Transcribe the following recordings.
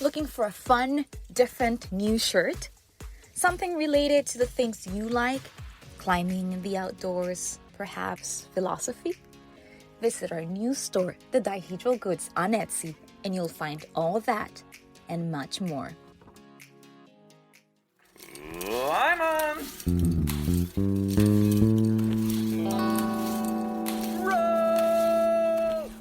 Looking for a fun, different new shirt? Something related to the things you like? Climbing in the outdoors, perhaps philosophy? Visit our new store, The Dihedral Goods, on Etsy, and you'll find all that and much more. I'm on!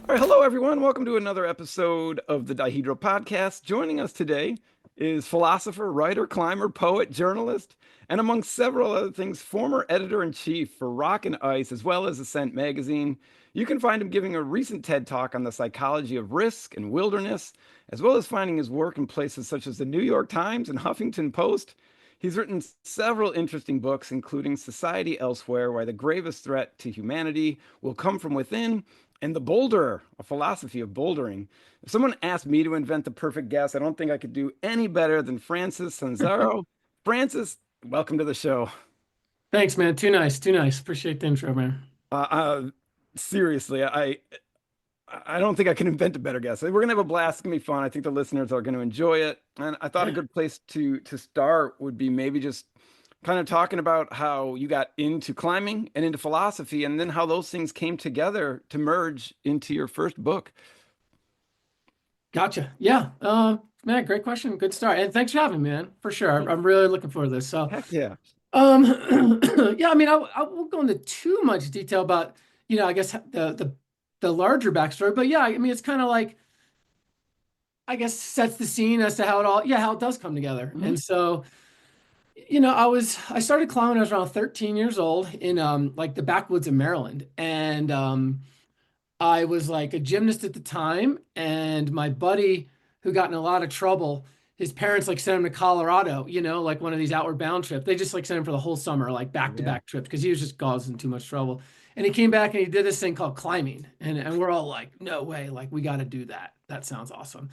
All right, hello everyone. Welcome to another episode of the Dihedral Podcast. Joining us today is philosopher, writer, climber, poet, journalist, and among several other things, former editor-in-chief for Rock and Ice, as well as Ascent magazine. You can find him giving a recent TED Talk on the psychology of risk and wilderness, as well as finding his work in places such as the New York Times and Huffington Post. He's written several interesting books, including Society Elsewhere, Why the Gravest Threat to Humanity Will Come From Within, and The Boulderer, a philosophy of bouldering. If someone asked me to invent the perfect guest, I don't think I could do any better than Francis Sanzaro. Francis, welcome to the show. Thanks, man. Too nice. Too nice. Appreciate the intro, man. Seriously, I don't think I can invent a better guest. We're gonna have a blast. It's gonna be fun. I think the listeners are gonna enjoy it. And I thought a good place to start would be maybe just kind of talking about how you got into climbing and into philosophy, and then how those things came together to merge into your first book. Gotcha. Yeah. Man, great question. Good start. And thanks for having me, man. For sure. I'm really looking forward to this. So, Heck yeah. yeah, I mean, I won't go into too much detail about, I guess the larger backstory, but yeah, I mean, it's kind of like, I guess sets the scene as to how it does come together. Mm-hmm. And so, I started climbing when I was around 13 years old in like the backwoods of Maryland. And I was like a gymnast at the time, and my buddy who got in a lot of trouble, his parents like sent him to Colorado, like one of these outward bound trips. They just like sent him for the whole summer, like back-to-back trips, because he was just causing too much trouble. And he came back and he did this thing called climbing. And we're all like, no way, like we got to do that. That sounds awesome.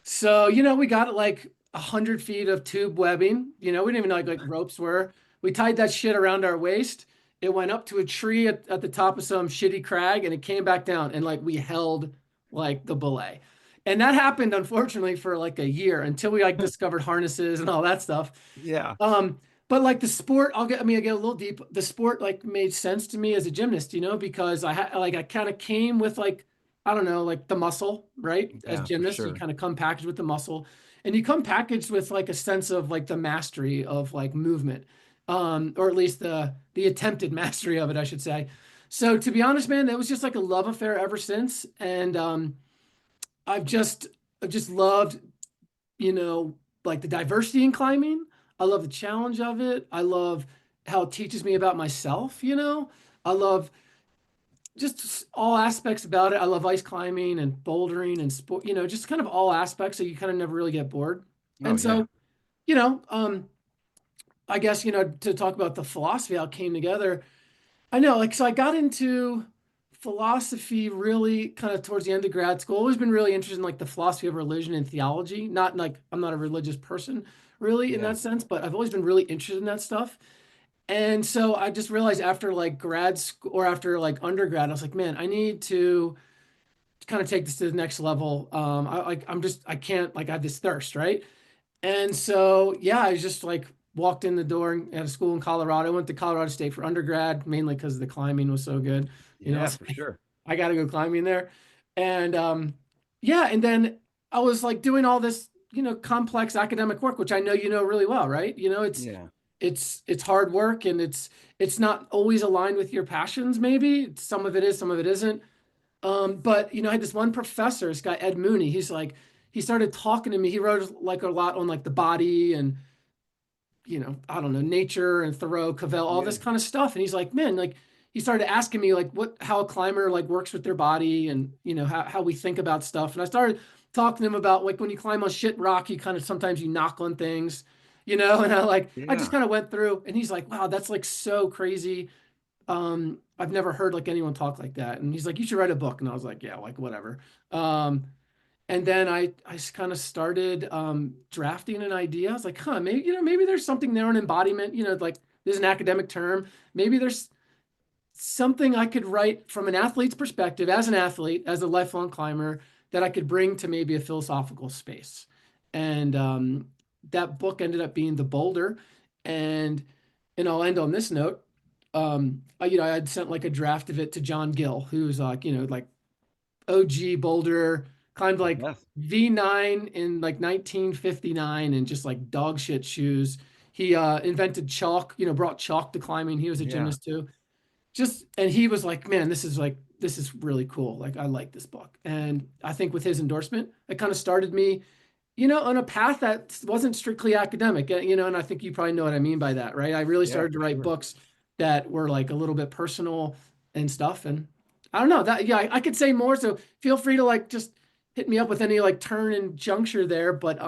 So, we got like 100 feet of tube webbing. We didn't even know like ropes were. We tied that shit around our waist. It went up to a tree at the top of some shitty crag, and it came back down, and like we held like the belay. And that happened, unfortunately, for like a year until we like discovered harnesses and all that stuff. Yeah. But like the sport, I get a little deep. The sport like made sense to me as a gymnast, because I kind of came with like, I don't know, like the muscle, right? As Yeah, gymnasts, for you sure. kind of come packaged with the muscle, and you come packaged with like a sense of like the mastery of like movement, or at least the attempted mastery of it, I should say. So to be honest, man, it was just like a love affair ever since, and I've just loved, like the diversity in climbing. I love the challenge of it. I love how it teaches me about myself. I love just all aspects about it. I love ice climbing and bouldering and sport, just kind of all aspects. So you kind of never really get bored. And so, I guess, to talk about the philosophy, how it came together. I know, like, so I got into philosophy really kind of towards the end of grad school. Always been really interested in like the philosophy of religion and theology. Not like I'm not a religious person really in that sense, but I've always been really interested in that stuff. And so I just realized after like grad school or after like undergrad, I was like, man, I need to kind of take this to the next level. I can't, like, I have this thirst, right? And so, yeah, I just like walked in the door at a school in Colorado. I went to Colorado State for undergrad, mainly because the climbing was so good. Yeah, So for sure. I got to go climbing there. And yeah, and then I was like doing all this, complex academic work, which I know you know really well, right? Yeah. It's hard work, and it's not always aligned with your passions, maybe. Some of it is, some of it isn't. But I had this one professor, this guy Ed Mooney. He started talking to me. He wrote like a lot on like the body and I don't know, nature and Thoreau, Cavell, all this kind of stuff. And he's like, man, like he started asking me like how a climber like works with their body and how we think about stuff. And I started talking to him about like when you climb on shit rock, you kind of sometimes you knock on things, and I just kind of went through, and he's like, wow, that's like so crazy. I've never heard like anyone talk like that. And he's like, you should write a book. And I was like, yeah, like whatever. And then I kind of started drafting an idea. I was like, maybe there's something there, an embodiment, like there's an academic term. Maybe there's something I could write from an athlete's perspective, as an athlete, as a lifelong climber, that I could bring to maybe a philosophical space. And that book ended up being The Boulder. And I'll end on this note. I had sent like a draft of it to John Gill, who's like, like OG boulder, climbed like Yes. V9 in like 1959 and just like dog shit shoes. He invented chalk, brought chalk to climbing. He was a Yeah. gymnast too. And he was like, man, this is really cool. Like, I like this book. And I think with his endorsement, it kind of started me, on a path that wasn't strictly academic, and I think you probably know what I mean by that, right? I really Yeah, started to for write sure. books that were like a little bit personal and stuff. And I don't know that, yeah, I could say more. So feel free to like just hit me up with any like turn and juncture there. But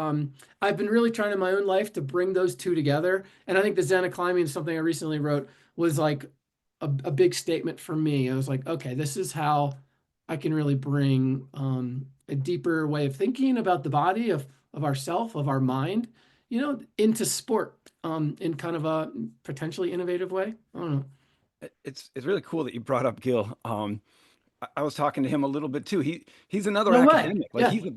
I've been really trying in my own life to bring those two together. And I think the Zen of Climbing, something I recently wrote, was like a big statement for me. I was like, okay, this is how I can really bring a deeper way of thinking about the body of ourself, of our mind, into sport in kind of a potentially innovative way. I don't know. It's really cool that you brought up Gil. I was talking to him a little bit too. He's another No way. academic. Like Yeah. he's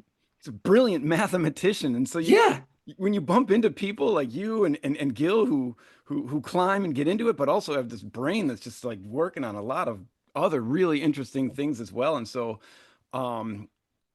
a brilliant mathematician, and so Yeah. when you bump into people like you and Gil who climb and get into it, but also have this brain that's just like working on a lot of other really interesting things as well. And so um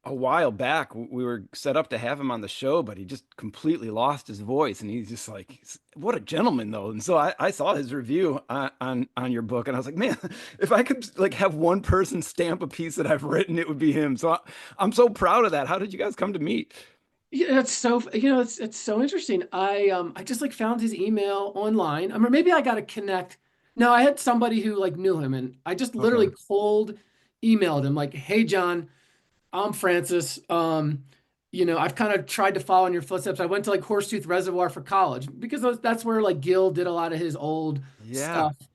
a while back we were set up to have him on the show, but he just completely lost his voice, and he's just like, what a gentleman though. And so I saw his review on your book, and I was like, man, if I could like have one person stamp a piece that I've written, it would be him. So I'm so proud of that. How did you guys come to meet? Yeah, it's so it's so interesting. I just like found his email online. I mean, maybe I got to connect. No, I had somebody who like knew him, and I just Okay. literally cold emailed him like, "Hey John, I'm Francis. I've kind of tried to follow in your footsteps. I went to like Horsetooth Reservoir for college because that's where like Gil did a lot of his old Yeah. stuff.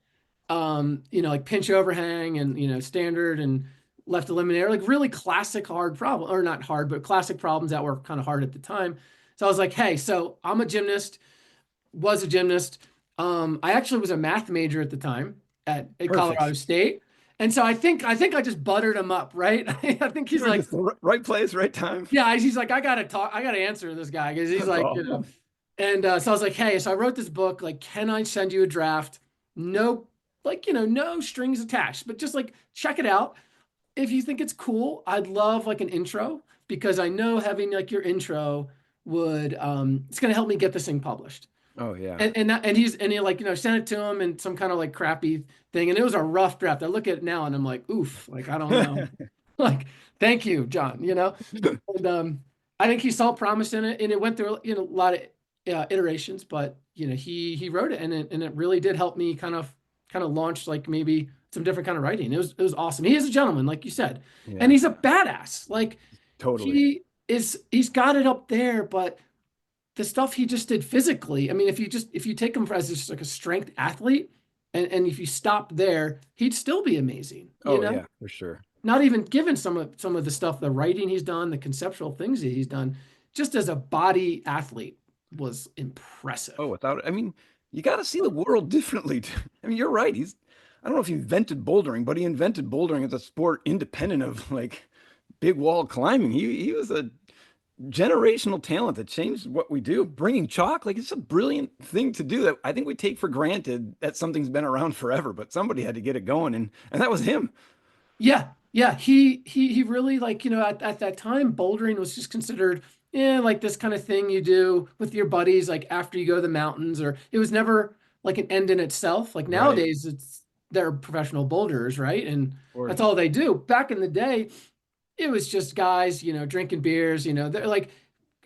Like pinch overhang and standard and left eliminator, like really classic hard problem, or not hard, but classic problems that were kind of hard at the time. So I was like, hey, so I'm a gymnast, was a gymnast. I actually was a math major at the time at Colorado Perfect. State. And so I think I just buttered him up, right? I think You he's were like, just the right place, right time. yeah, he's like, I gotta talk, I gotta answer this guy because he's That's like, awesome. and so I was like, hey, so I wrote this book. Like, can I send you a draft? No, like, no strings attached, but just like check it out. If you think it's cool, I'd love like an intro because I know having like your intro would it's gonna help me get this thing published. Oh yeah. And he like sent it to him in some kind of like crappy thing, and it was a rough draft. I look at it now and I'm like, oof, like I don't know, like thank you, John. And I think he saw promise in it, and it went through a lot of iterations, but he wrote it, and it really did help me kind of launch like maybe some different kind of writing. It was awesome. He is a gentleman, like you said, and Yeah, he's a badass. Like totally. he's got it up there, but the stuff he just did physically. I mean, if you take him as just like a strength athlete, and if you stop there, he'd still be amazing. Oh yeah, for sure. Not even given some of the stuff, the writing he's done, the conceptual things that he's done, just as a body athlete was Oh, impressive. without, I mean, you got to see the world differently. I mean, you're right. I don't know if he invented bouldering, but he invented bouldering as a sport independent of like big wall climbing. He was a generational talent that changed what we do. Bringing chalk, like it's a brilliant thing to do that I think we take for granted that something's been around forever, but somebody had to get it going, and that was him. Yeah, yeah. He really like, at that time, bouldering was just considered, like this kind of thing you do with your buddies, like after you go to the mountains, or it was never like an end in itself. Like Right. nowadays, they're professional boulders, right? And Of that's course. all they do. Back in the day, it was just guys, drinking beers, they're like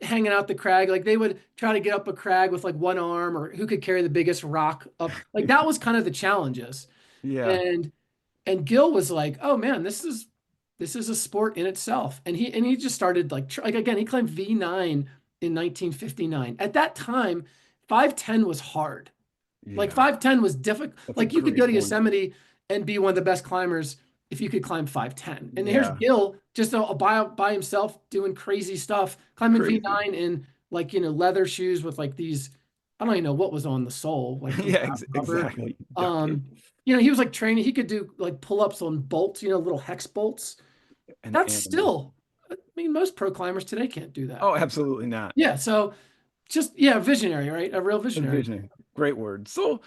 hanging out the crag. Like they would try to get up a crag with like one arm, or who could carry the biggest rock up. Like that was kind of the challenges. Yeah. And Gil was like, "Oh man, this is a sport in itself." And he just started like again, he climbed V9 in 1959. At that time, 510 was hard. Like Yeah. 510 was difficult. That's a Like you could go great to point. Yosemite and be one of the best climbers if you could climb 510. And here's Yeah. Gil just by himself doing crazy stuff, climbing Crazy. V9 in like leather shoes with like these, I don't even know what was on the sole, like some Yeah, kind of rubber. exactly. Duct tape. Um, he was like training, he could do like pull-ups on bolts, little hex bolts. An That's animal. still I mean, most pro climbers today can't do that. Oh, absolutely not. Yeah. So just, yeah, visionary, right? A real visionary. Envisioning. Great word. So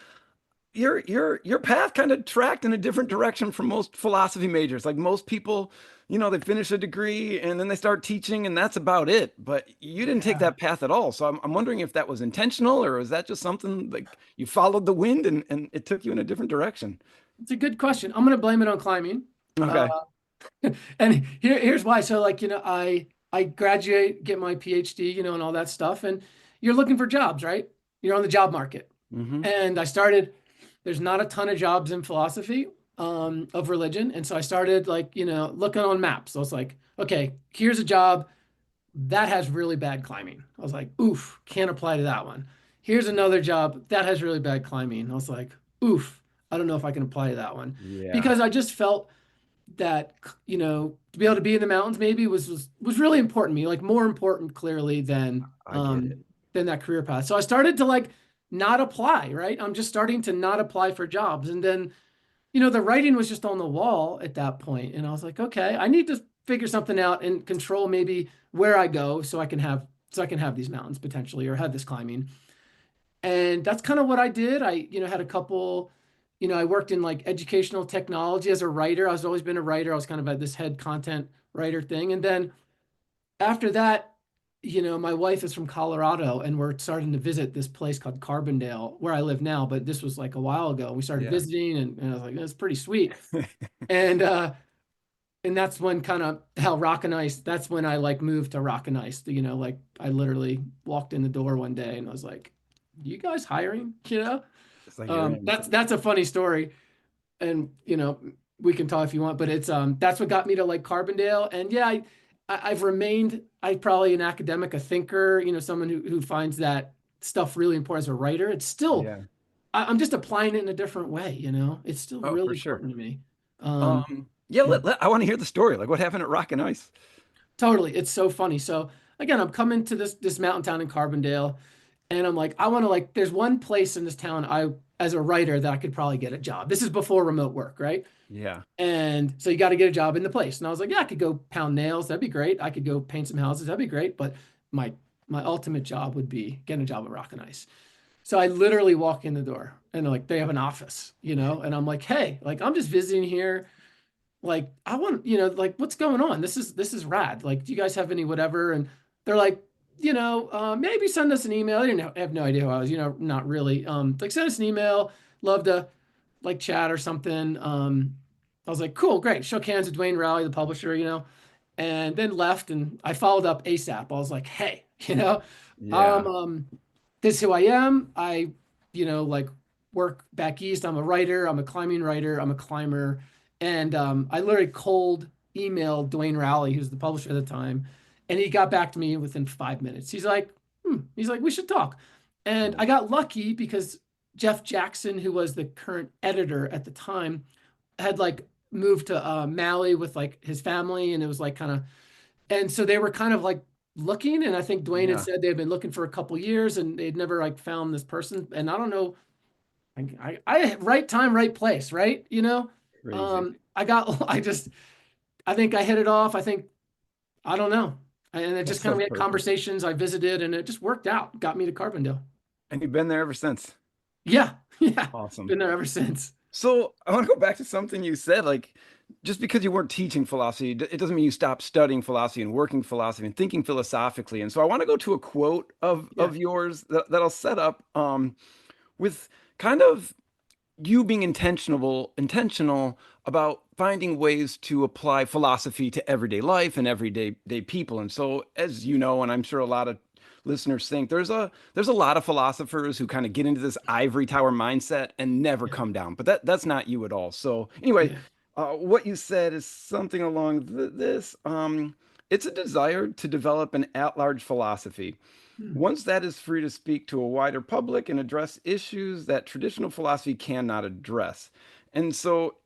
your path kind of tracked in a different direction from most philosophy majors. Like most people, they finish a degree and then they start teaching and that's about it. But you didn't take Yeah. that path at all. So I'm wondering if that was intentional or is that just something like you followed the wind and it took you in a different direction? It's a good question. I'm going to blame it on climbing. Uh, Okay. and here's why. So like, I graduate, get my PhD, and all that stuff. And you're looking for jobs, right? You're on the job market. Hmm. And there's not a ton of jobs in philosophy of religion. And so I started like, looking on maps. So I was like, okay, here's a job that has really bad climbing. I was like, oof, can't apply to that one. Here's another job that has really bad climbing. I was like, oof, I don't know if I can apply to that one. Yeah, Because I just felt that, to be able to be in the mountains maybe was really important to me, like more important clearly I get it. than that career path. So I started to like not apply, right? I'm just starting to not apply for jobs. And then, the writing was just on the wall at that point. And I was like, okay, I need to figure something out and control maybe where I go so I can have these mountains potentially or have this climbing. And that's kind of what I did. I, had a couple, I worked in like educational technology as a writer. I was always been a writer. I was kind of at this head content writer thing. And then after that, my wife is from Colorado and we're starting to visit this place called Carbondale where I live now, but this was like a while ago. We started Yeah. visiting and I was like, that's pretty sweet. And that's when kind of how Rock and Ice, that's when I like moved to Rock and Ice. Like I literally walked in the door one day and I was like, you guys hiring? It's like you're in. That's a funny story. And we can talk if you want, but it's that's what got me to like Carbondale. And yeah, I've remained I probably an academic, a thinker, someone who finds that stuff really important as a writer. It's still Yeah. I'm just applying it in a different way, It's still Oh, for really sure. important to me. Um, Yeah, yeah. I want to hear the story. Like what happened at Rock and Ice? Totally. It's so funny. So again, I'm coming to this mountain town in Carbondale, and I'm like, I want to like, there's one place in this town as a writer that I could probably get a job. This is before remote work, right? Yeah. And so you got to get a job in the place. And I was like, yeah, I could go pound nails. That'd be great. I could go paint some houses. That'd be great. But my my ultimate job would be getting a job at Rock and Ice. So I literally walk in the door and like they have an office, and I'm like, hey, like I'm just visiting here, like I want, like what's going on? This is rad. Like, do you guys have any whatever? And they're like, maybe send us an email. I didn't know, I have no idea who I was, not really. Like send us an email. Love to like chat or something. I was like, cool, great. Shook hands with Dwayne Rowley, the publisher, and then left and I followed up ASAP. I was like, hey, Yeah. um, um, this is who I am. I, like work back east. I'm a writer. I'm a climbing writer. I'm a climber. And I literally cold emailed Dwayne Rowley, who's the publisher at the time, and he got back to me within 5 minutes. He's like, we should talk. And Cool. I got lucky because Jeff Jackson, who was the current editor at the time, had like moved to Mali with like his family, and it was like kind of, and so they were kind of like looking, and I think Dwayne had Yeah. said they had been looking for a couple years, and they'd never like found this person, and I don't know, I right time, right place, right? Crazy. I got, I think I hit it off. I don't know. And it That's just kind so of, we had perfect. conversations. I visited and it just worked out. Got me to Carbondale. And you've been there ever since. Yeah. Yeah. Awesome. Been there ever since. So I want to go back to something you said, like just because you weren't teaching philosophy, it doesn't mean you stopped studying philosophy and working philosophy and thinking philosophically. And so I want to go to a quote of Yeah. yours that I'll set up with kind of you being intentional about finding ways to apply philosophy to everyday life and everyday people. And so, as you know, and I'm sure a lot of listeners think, there's a lot of philosophers who kind of get into this ivory tower mindset and never Yeah. come down. But that's not you at all. So anyway, Yeah. what you said is something along this. It's a desire to develop an at-large philosophy. Hmm. Once that is free to speak to a wider public and address issues that traditional philosophy cannot address. And so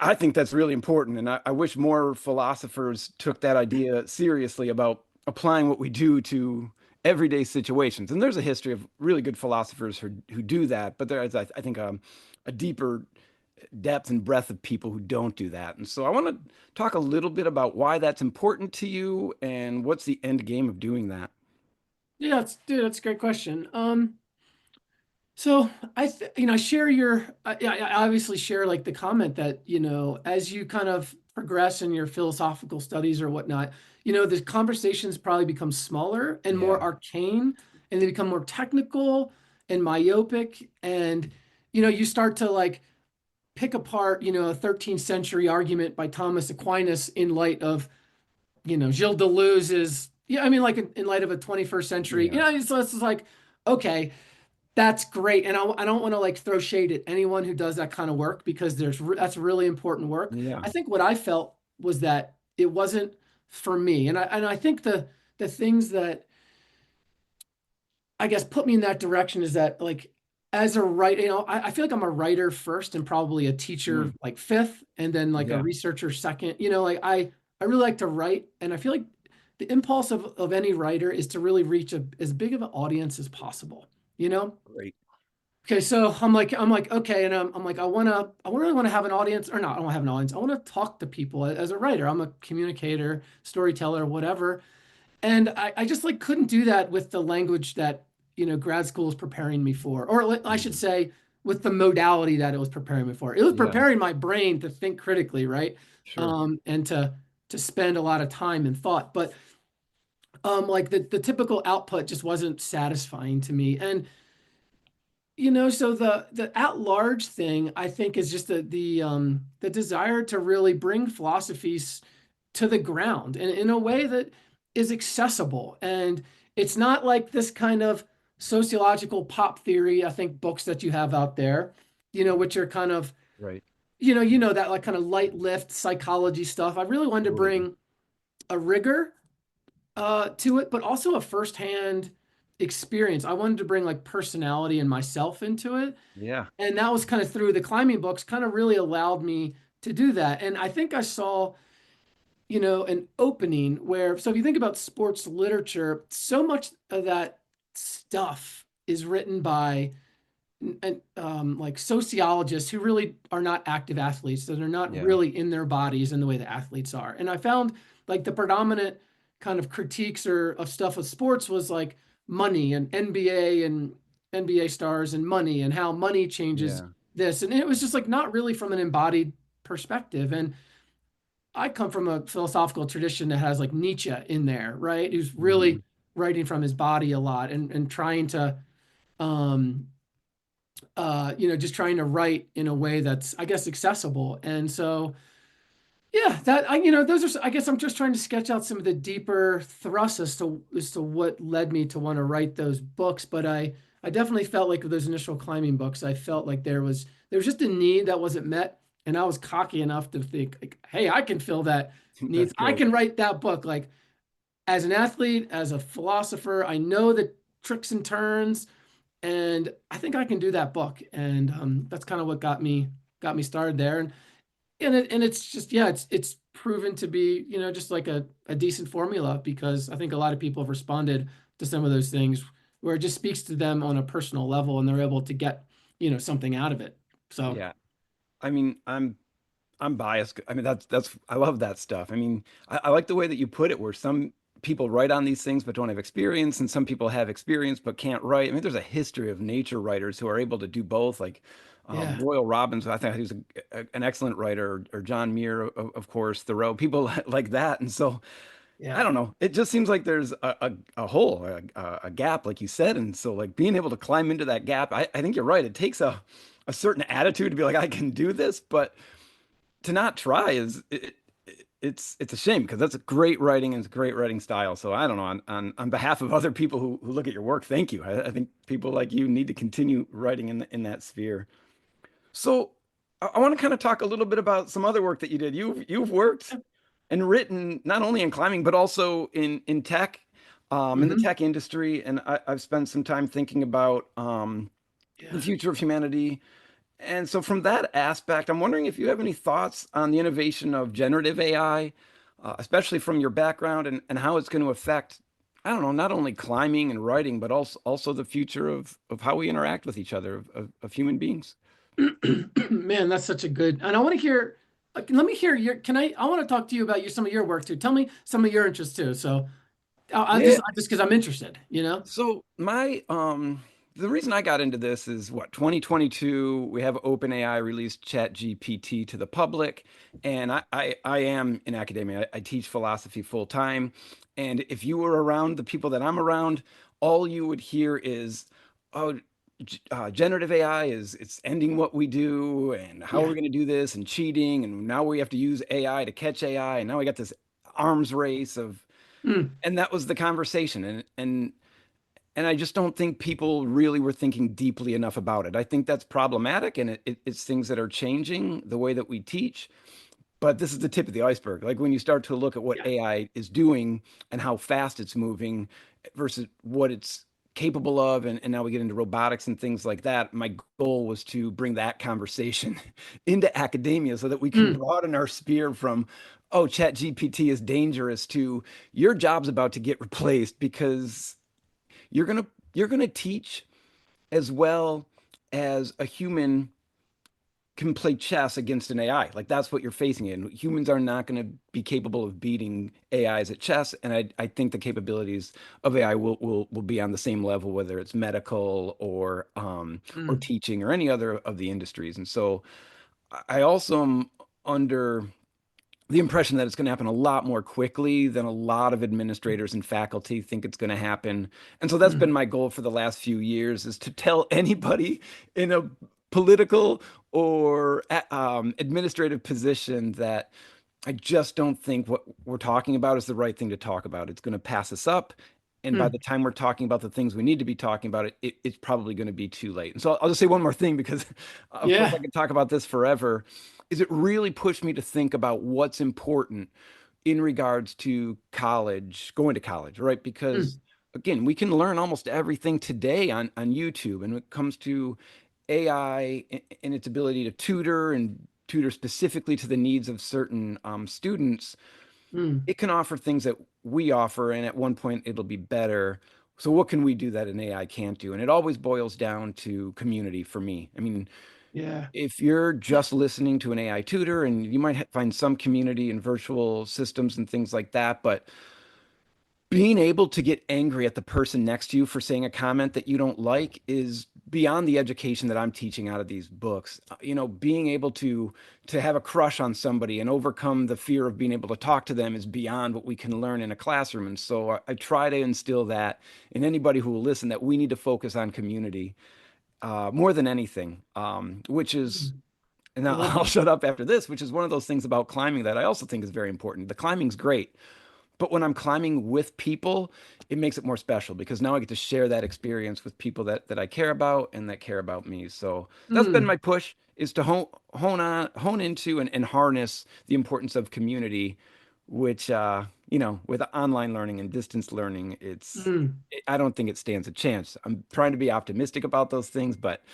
I think that's really important. And I wish more philosophers took that idea seriously about applying what we do to everyday situations. And there's a history of really good philosophers who do that. But there is, I think, a deeper depth and breadth of people who don't do that. And so I want to talk a little bit about why that's important to you and what's the end game of doing that. Yeah, that's a great question. So I share I obviously share like the comment that, as you kind of progress in your philosophical studies or whatnot, the conversations probably become smaller and more Yeah. arcane, and they become more technical and myopic. And, you start to like pick apart, a 13th century argument by Thomas Aquinas in light of, Gilles Deleuze's, yeah, I mean, like in light of a 21st century, Yeah. so it's just like, okay, that's great. And I don't want to like throw shade at anyone who does that kind of work because that's really important work. Yeah. I think what I felt was that it wasn't for me. And I think the things that I guess put me in that direction is that like as a writer, I feel like I'm a writer first and probably a teacher Mm. like fifth, and then like a Yeah. researcher second. Like I really like to write, and I feel like the impulse of any writer is to really reach as big of an audience as possible. You know? Great. Okay, so I'm like, okay, and I'm like, I really want to have an audience, or not, I don't want to have an audience. I want to talk to people as a writer. I'm a communicator, storyteller, whatever. And I just like couldn't do that with the language that, grad school is preparing me for, or I should Mhm. say with the modality that it was preparing me for. It was Yeah. preparing my brain to think critically, right? Sure. And to spend a lot of time and thought. But like the typical output just wasn't satisfying to me. And so the at large thing I think is just the desire to really bring philosophies to the ground and in a way that is accessible. And it's not like this kind of sociological pop theory, I think books that you have out there, which are kind of, Right. that like kind of light lift psychology stuff. I really wanted to Totally. bring a rigor to it, but also a firsthand experience. I wanted to bring like personality and myself into it. Yeah. And that was kind of through the climbing books, kind of really allowed me to do that. And I think I saw, an opening where, so if you think about sports literature, so much of that stuff is written by and like sociologists who really are not active athletes, so they're not Yeah. really in their bodies in the way that athletes are. And I found like the predominant kind of critiques or of stuff with sports was like money and NBA and NBA stars and money and how money changes Yeah. this. And it was just like not really from an embodied perspective. And I come from a philosophical tradition that has like Nietzsche in there, right? Who's Hmm. really writing from his body a lot and trying to um just trying to write in a way that's, I guess, accessible. And so, yeah, those are, I guess I'm just trying to sketch out some of the deeper thrusts as to what led me to want to write those books. But I definitely felt like with those initial climbing books, I felt like there was just a need that wasn't met. And I was cocky enough to think like, hey, I can fill that need. That's I great. can write that book. Like as an athlete, as a philosopher, I know the tricks and turns, and I think I can do that book. And that's kind of what got me started there. And it's just, yeah, it's proven to be, just like a decent formula, because I think a lot of people have responded to some of those things where it just speaks to them on a personal level and they're able to get, something out of it. So Yeah. I mean, I'm biased. I mean, that's I love that stuff. I mean, I like the way that you put it, where some people write on these things but don't have experience, and some people have experience but can't write. I mean, there's a history of nature writers who are able to do both. Like yeah, Royal Robbins, I think he's an excellent writer, or John Muir, of course, Thoreau, people like that. And so I yeah, don't know. It just seems like there's a hole, a gap, like you said. And so, like being able to climb into that gap, I think you're right. It takes a certain attitude to be like, I can do this, but to not try it's a shame because that's a great writing and it's a great writing style. So I don't know, on behalf of other people who look at your work, thank you. I think people like you need to continue writing in that sphere. So I want to kind of talk a little bit about some other work that you did. You've worked and written not only in climbing but also in tech, in the hmm tech industry, and I've spent some time thinking about the yeah. future of humanity. And so, from that aspect, I'm wondering if you have any thoughts on the innovation of generative AI, especially from your background, and how it's going to affect, I don't know, not only climbing and writing, but also the future of how we interact with each other, of human beings. Man, that's such a good. And I want to hear. Let me hear your. Can I? I want to talk to you about some of your work too. Tell me some of your interests too. So Yeah. I just because I'm interested. You know. So my the reason I got into this is what 2022 we have OpenAI released ChatGPT to the public, and I am in academia. I teach philosophy full time, and if you were around the people that I'm around, all you would hear is, oh, generative AI is it's ending what we do, and how are Yeah. we going to do this, and cheating, and now we have to use AI to catch AI, and now we got this arms race of, Mm, and that was the conversation, and I just don't think people really were thinking deeply enough about it. I think that's problematic, and it's things that are changing the way that we teach. But this is the tip of the iceberg. Like when you start to look at what yeah. AI is doing and how fast it's moving versus what it's capable of, and now we get into robotics and things like that. My goal was to bring that conversation into academia so that we can Mm, broaden our sphere from, oh, Chat GPT is dangerous to your job's about to get replaced because you're gonna teach as well as a human can play chess against an AI. Like that's what you're facing. And humans are not going to be capable of beating AIs at chess. And I think the capabilities of AI will be on the same level, whether it's medical or mm, teaching or any other of the industries. And so I also am under the impression that it's going to happen a lot more quickly than a lot of administrators and faculty think it's going to happen. And so that's mm, been my goal for the last few years is to tell anybody in a political or administrative position that I just don't think what we're talking about is the right thing to talk about. It's going to pass us up. And by the mm. time we're talking about the things we need to be talking about, it's probably going to be too late. And so I'll just say one more thing because, of course, I Yeah. could talk about this forever. Is it really pushed me to think about what's important in regards to college, going to college, right? Because Mm, again, we can learn almost everything today on YouTube. And when it comes to AI and its ability to tutor and tutor specifically to the needs of certain students, mm. it can offer things that we offer, and at one point it'll be better. So what can we do that an AI can't do? And it always boils down to community for me. I mean, Yeah. if you're just listening to an AI tutor, and you might find some community in virtual systems and things like that, but being able to get angry at the person next to you for saying a comment that you don't like is beyond the education that I'm teaching out of these books. Being able to have a crush on somebody and overcome the fear of being able to talk to them is beyond what we can learn in a classroom. And so I try to instill that in anybody who will listen, that we need to focus on community more than anything, which is, Mm. and I now love I'll that. shut up after this, which is one of those things about climbing that I also think is very important. The climbing's great, but when I'm climbing with people, it makes it more special because now I get to share that experience with people that I care about and that care about me. So that's been Mm, my push, is to hone into and harness the importance of community, which with online learning and distance learning, mm. I don't think it stands a chance. I'm trying to be optimistic about those things, but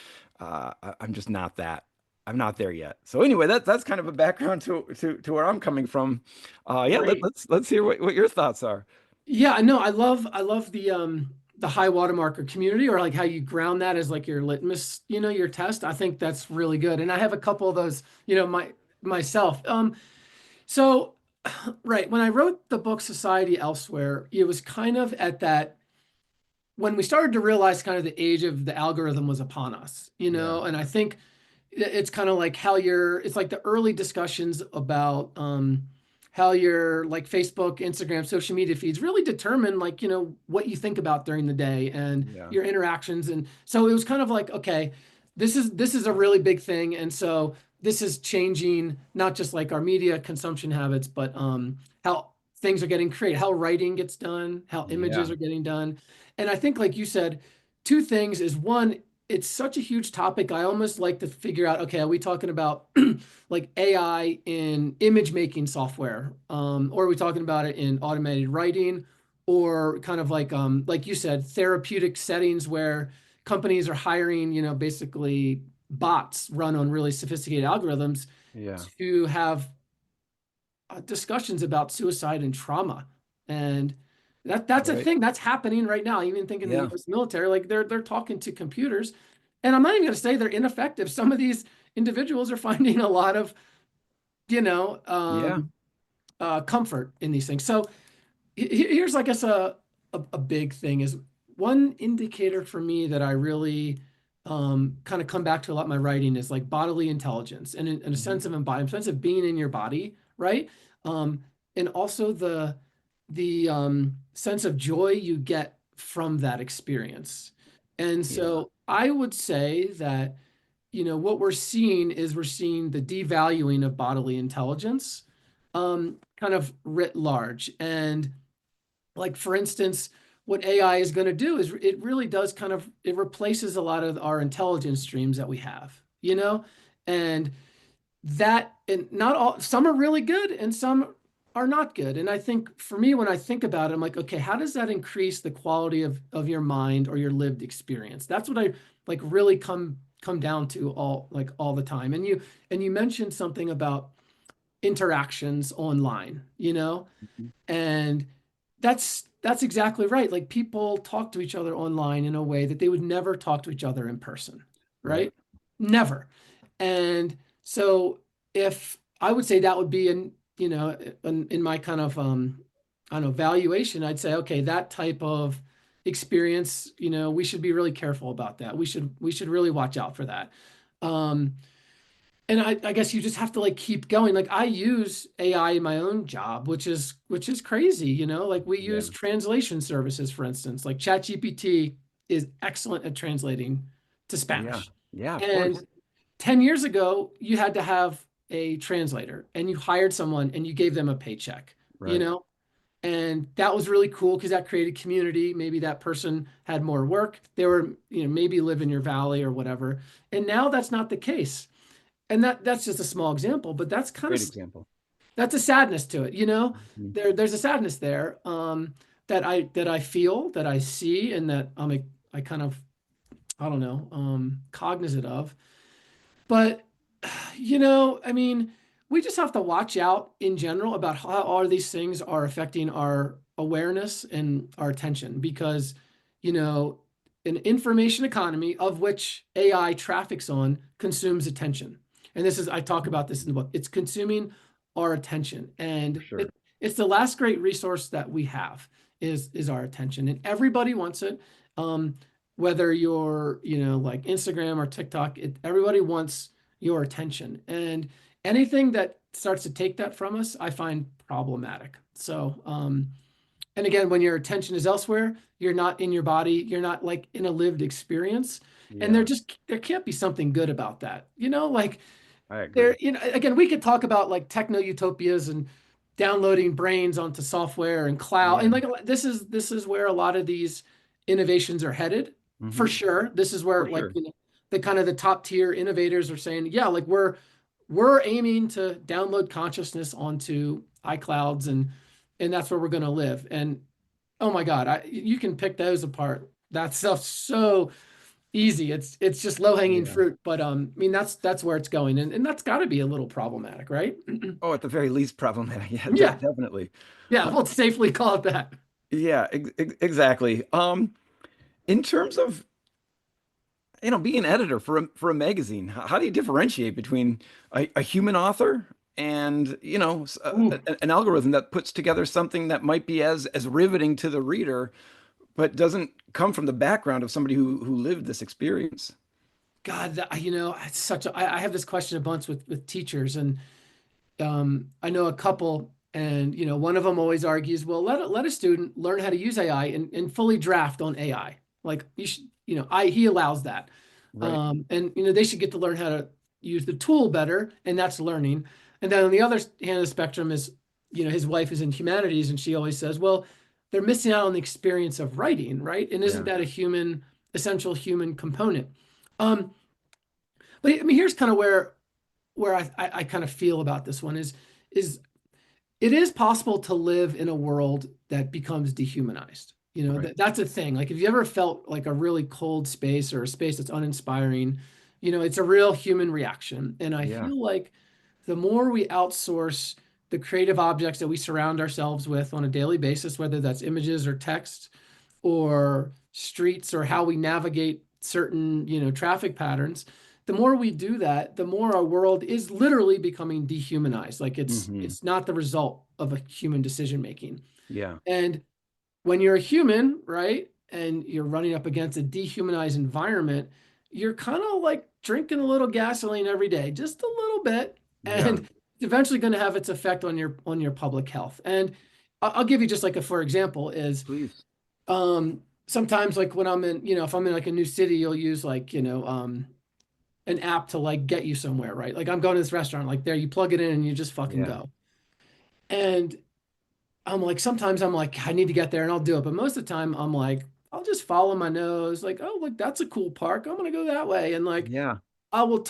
I'm just not that. I'm not there yet. So anyway, that's kind of a background to where I'm coming from. Yeah, Great. let's hear what your thoughts are. Yeah, no, I love the high watermarker community, or like how you ground that as like your litmus, your test. I think that's really good. And I have a couple of those, myself. So right, when I wrote the book Society Elsewhere, it was kind of at that when we started to realize kind of the age of the algorithm was upon us, Yeah, and I think it's kind of like it's like the early discussions about how your like Facebook, Instagram, social media feeds really determine like, what you think about during the day and yeah, your interactions. And so it was kind of like, okay, this is a really big thing. And so this is changing not just like our media consumption habits, but how things are getting created, how writing gets done, how yeah, images are getting done. And I think, like you said, two things is one, it's such a huge topic. I almost like to figure out, okay, are we talking about like AI in image making software? Or are we talking about it in automated writing? Or kind of like you said, therapeutic settings where companies are hiring, basically bots run on really sophisticated algorithms yeah. to have discussions about suicide and trauma. And that's a Right. thing that's happening right now. I even think in the Yeah. US military, like they're talking to computers And I'm not even going to say they're ineffective. Some of these individuals are finding a lot of, you know, Yeah. comfort in these things. So here's, I guess, a big thing is one indicator for me that I really kind of come back to a lot in my writing is like bodily intelligence and a Hmm. sense of embodiment, sense of being in your body, right? Um, and also the sense of joy you get from that experience. And Yeah. so I would say that, what we're seeing the devaluing of bodily intelligence, kind of writ large. And like, for instance, what AI is going to do is it really does it replaces a lot of our intelligence streams that we have, and and not all, some are really good and some are not good. And I think for me, when I think about it, I'm like, okay, how does that increase the quality of your mind or your lived experience? That's what I like really come down to all the time. And you mentioned something about interactions online, Mhm. and that's exactly right. Like, people talk to each other online in a way that they would never talk to each other in person, Right. right? Never. And so, if I would say that would be in my kind of I don't know, valuation, I'd say, okay, that type of experience, we should be really careful about that. We should really watch out for that. Um, and I guess you just have to like keep going. Like, I use AI in my own job, which is crazy, like we Yeah. use translation services, for instance. Like, ChatGPT is excellent at translating to Yeah. Spanish. Yeah, of And course. 10 years ago, you had to have a translator, and you hired someone and you gave them a paycheck, you Right. know? And that was really cool because that created community. Maybe that person had more work. They were, maybe live in your valley or whatever. And now that's not the case. And that's just a small example, but Great example. that's a sadness to it, Mhm. there's a sadness there, that I feel, that I see, and that I kind of, I don't know, cognizant of. But, I mean, we just have to watch out in general about how all these things are affecting our awareness and our attention, because, you know, an information economy, of which AI traffics on, consumes attention. And I talk about this in the book. It's consuming our attention. For And sure. it's the last great resource that we have, is our attention. And everybody wants it. Um, Whether you're, like Instagram or TikTok, everybody wants your attention. And anything that starts to take that from us, I find problematic. So, and again, when your attention is elsewhere, you're not in your body, you're not like in a lived experience. And Yeah, there can't be something good about that. Like, I agree. again, we could talk about like techno utopias and downloading brains onto software and cloud, Yeah. and like, this is where a lot of these innovations are headed, for Hmm. sure. This is where, For like, sure. the kind of the top tier innovators are saying, yeah, like, we're aiming to download consciousness onto iClouds, and that's where we're going to live. And oh my God, you can pick those apart. That stuff's so easy. It's just low hanging Yeah. fruit. But I mean, that's where it's going, and that's got to be a little problematic, right? Oh, at the very least, problematic. Yeah, Yeah, definitely. yeah. Uh, We'll safely call it that. yeah, exactly. In terms of, being an editor for a magazine, how do you differentiate between a human author and, Ooh, an algorithm that puts together something that might be as riveting to the reader, but doesn't come from the background of somebody who lived this experience? God, it's such a. I have this question a bunch with teachers, and I know a couple, and one of them always argues, well, let a student learn how to use AI and fully draft on AI. Like, you should, he allows that, Right. and they should get to learn how to use the tool better, and that's learning. And then on the other hand of the spectrum is, his wife is in humanities, and she always says, well, they're missing out on the experience of writing, right? And isn't Yeah. that essential human component? Um, but I mean, here's kind of where I kind of feel about this one is it is possible to live in a world that becomes dehumanized. Right. That's a thing. Like, if you ever felt like a really cold space, or a space that's uninspiring, it's a real human reaction. And I Yeah. feel like the more we outsource the creative objects that we surround ourselves with on a daily basis, whether that's images or text or streets or how we navigate certain, traffic patterns, the more we do that, the more our world is literally becoming dehumanized. Like Hmm. it's not the result of a human decision making. Yeah. And when you're a human, right, and you're running up against a dehumanized environment, you're kind of like drinking a little gasoline every day, just a little bit, Yeah. and it's eventually going to have its effect on your public health. And I'll give you just like a for example is Please. sometimes like when I'm in, if I'm in like a new city, you'll use like, an app to like get you somewhere, right? Like I'm going to this restaurant, like there you plug it in and you just fucking Yeah. go. And I'm like, sometimes I'm like, I need to get there and I'll do it. But most of the time, I'm like, I'll just follow my nose. Like, oh, look, that's a cool park. I'm gonna go that way. And like, Yeah. I will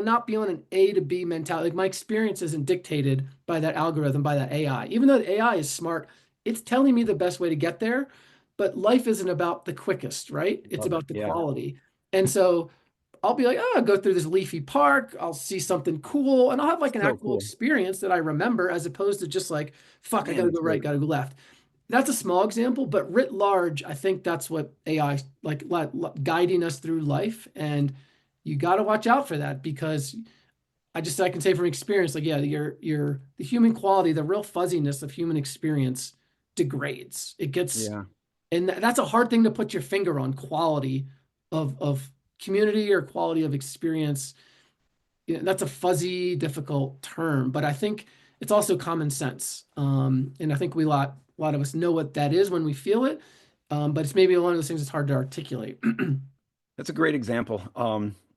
not be on an A to B mentality. Like my experience isn't dictated by that algorithm, by that AI. Even though the AI is smart, it's telling me the best way to get there. But life isn't about the quickest, right? It's Love it. about the Yeah. quality. And so I'll be like, oh, I'll go through this leafy park. I'll see something cool, and I'll have like an So actual cool. experience that I remember, as opposed to just like, fuck, I Man, gotta that's go right, great. gotta go left. That's a small example, but writ large, I think that's what AI like guiding us through life, and you got to watch out for that because I can say from experience, like yeah, your the human quality, the real fuzziness of human experience degrades. It gets, Yeah. and that's a hard thing to put your finger on, quality of community or quality of experience. That's a fuzzy, difficult term, but I think it's also common sense. And I think a lot of us know what that is when we feel it, but it's maybe one of those things that's hard to articulate. That's a great example.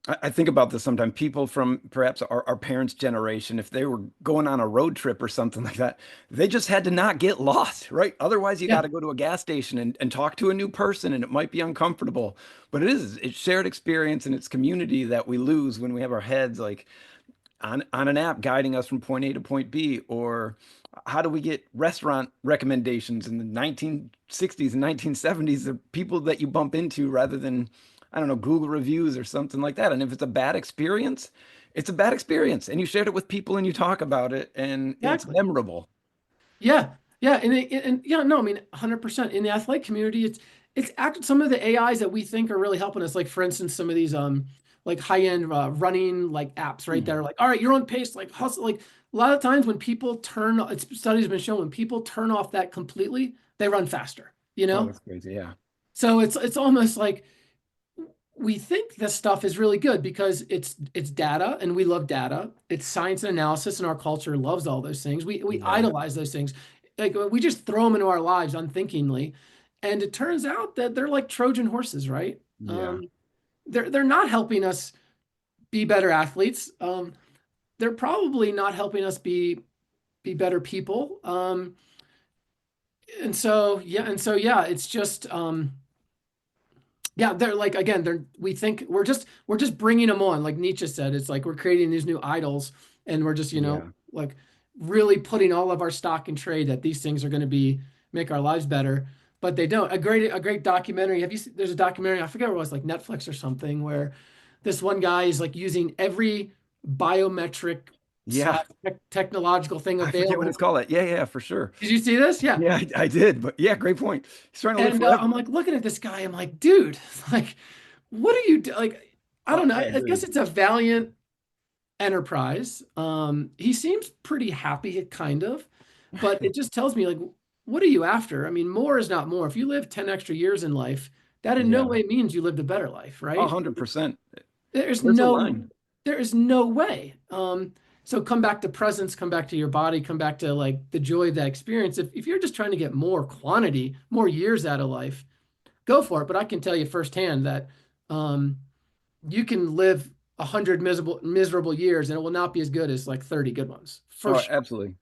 I think about this sometimes. People from perhaps our parents' generation, if they were going on a road trip or something like that, they just had to not get lost, right? Otherwise, you got Yeah, to go to a gas station and talk to a new person, and it might be uncomfortable. But it's shared experience and it's community that we lose when we have our heads like on an app guiding us from point A to point B, or how do we get restaurant recommendations in the 1960s and 1970s? The people that you bump into rather than, I don't know, Google reviews or something like that. And if it's a bad experience, it's a bad experience. And you shared it with people and you talk about it and it's exactly. memorable. Yeah, yeah, and yeah, no, I mean, 100% in the athletic community, it's actually some of the AIs that we think are really helping us. Like for instance, some of these like high-end running like apps, right? That Mhm. are like, all right, you're on pace, like hustle. Like a lot of times when people studies have been shown when people turn off that completely, they run faster, you Oh, know? that's crazy. Yeah. So it's almost like we think this stuff is really good because it's data and we love data. It's science and analysis and our culture loves all those things. We Yeah. idolize those things. Like we just throw them into our lives unthinkingly. And it turns out that they're like Trojan horses, right? Yeah. They're not helping us be better athletes. They're probably not helping us be better people. And so yeah, it's just yeah, they're like again, they're we think we're just bringing them on, like Nietzsche said. It's like we're creating these new idols, and we're just Yeah. like really putting all of our stock in trade that these things are going to be make our lives better, but they don't. A great documentary. Have you seen, there's a documentary, I forget what it was, like Netflix or something, where this one guy is like using every biometric Yeah. slash technological thing I forget what it's available. called. Yeah. Yeah, for sure. Did you see this? Yeah. Yeah, I did. But yeah, great point. He's trying to live And I'm forever. like looking at this guy. I'm like, dude, like, what are you do? Like, I don't know. I I hear guess you. it's a valiant enterprise. He seems pretty happy, kind of, but it just tells me like, what are you after? I mean, more is not more. If you live 10 extra years in life, that in no Yeah. way means you lived a better life, right? 100%. There's Where's the no, line? there is no way. So come back to presence, come back to your body, come back to like the joy of that experience. If you're just trying to get more quantity, more years out of life, go for it. But I can tell you firsthand that um, you can live 100 miserable years and it will not be as good as like 30 good ones for Oh, sure. absolutely.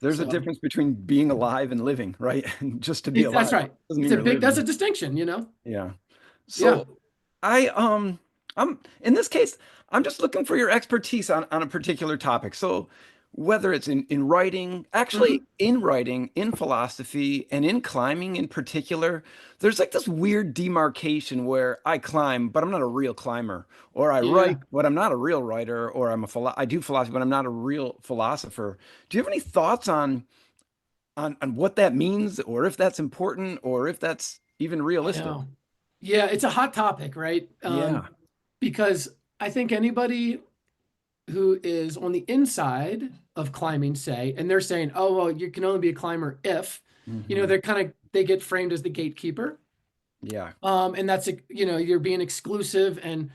There's a So difference between being alive and living, right? And just to be that's alive right. doesn't mean you're That's a living. distinction, you know? Yeah. Yeah. So I I'm in this case, I'm just looking for your expertise on a particular topic. So whether it's in writing, actually Hmm. in writing, in philosophy, and in climbing in particular, there's like this weird demarcation where I climb, but I'm not a real climber, or I Yeah. write, but I'm not a real writer, or I do philosophy, but I'm not a real philosopher. Do you have any thoughts on what that means, or if that's important, or if that's even I realistic? know. Yeah, it's a hot topic, right? Yeah. Because I think anybody who is on the inside of climbing, say, and they're saying, "Oh, well, you can only be a climber if," Hmm. they get framed as the gatekeeper. Yeah. And that's, you're being exclusive, and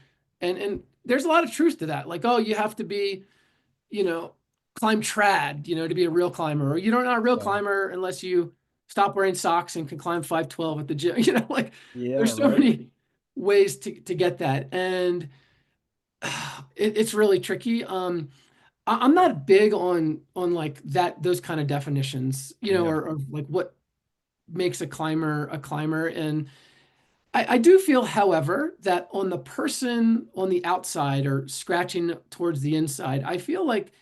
there's a lot of truth to that. Like, oh, you have to be, you know, climb trad, to be a real climber, or you're not a real Yeah. climber unless you stop wearing socks and can climb 512 at the gym. Like Yeah. there's so Right. many ways to get that, and it's really tricky. I'm not big on like that those kind of definitions, Yeah. or like what makes a climber. And I do feel, however, that on the person on the outside or scratching towards the inside, I feel like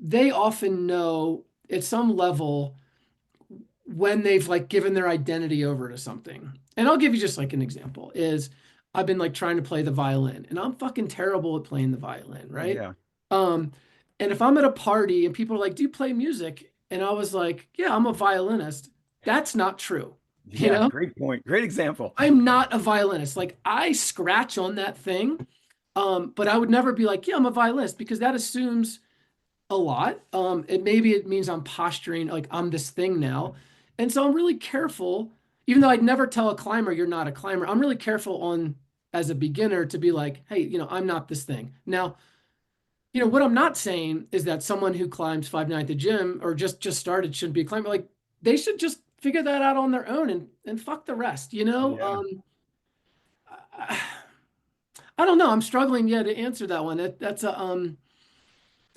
they often know at some level when they've like given their identity over to something. And I'll give you just like an example is I've been like trying to play the violin and I'm fucking terrible at playing the violin, right? Yeah. Um, and if I'm at a party and people are like, "Do you play music?" And I was like, "Yeah, I'm a violinist." That's not true. You Yeah. know, Great point. Great example. I'm not a violinist. Like I scratch on that thing. But I would never be like, "Yeah, I'm a violinist," because that assumes a lot. Maybe it means I'm posturing like I'm this thing now. And so I'm really careful, even though I'd never tell a climber you're not a climber. I'm really careful on as a beginner to be like, hey, I'm not this thing. Now, what I'm not saying is that someone who climbs 5'9" at the gym or just started shouldn't be a climber. Like they should just figure that out on their own and fuck the rest, Yeah. I, I don't know. I'm struggling to answer that one. That's a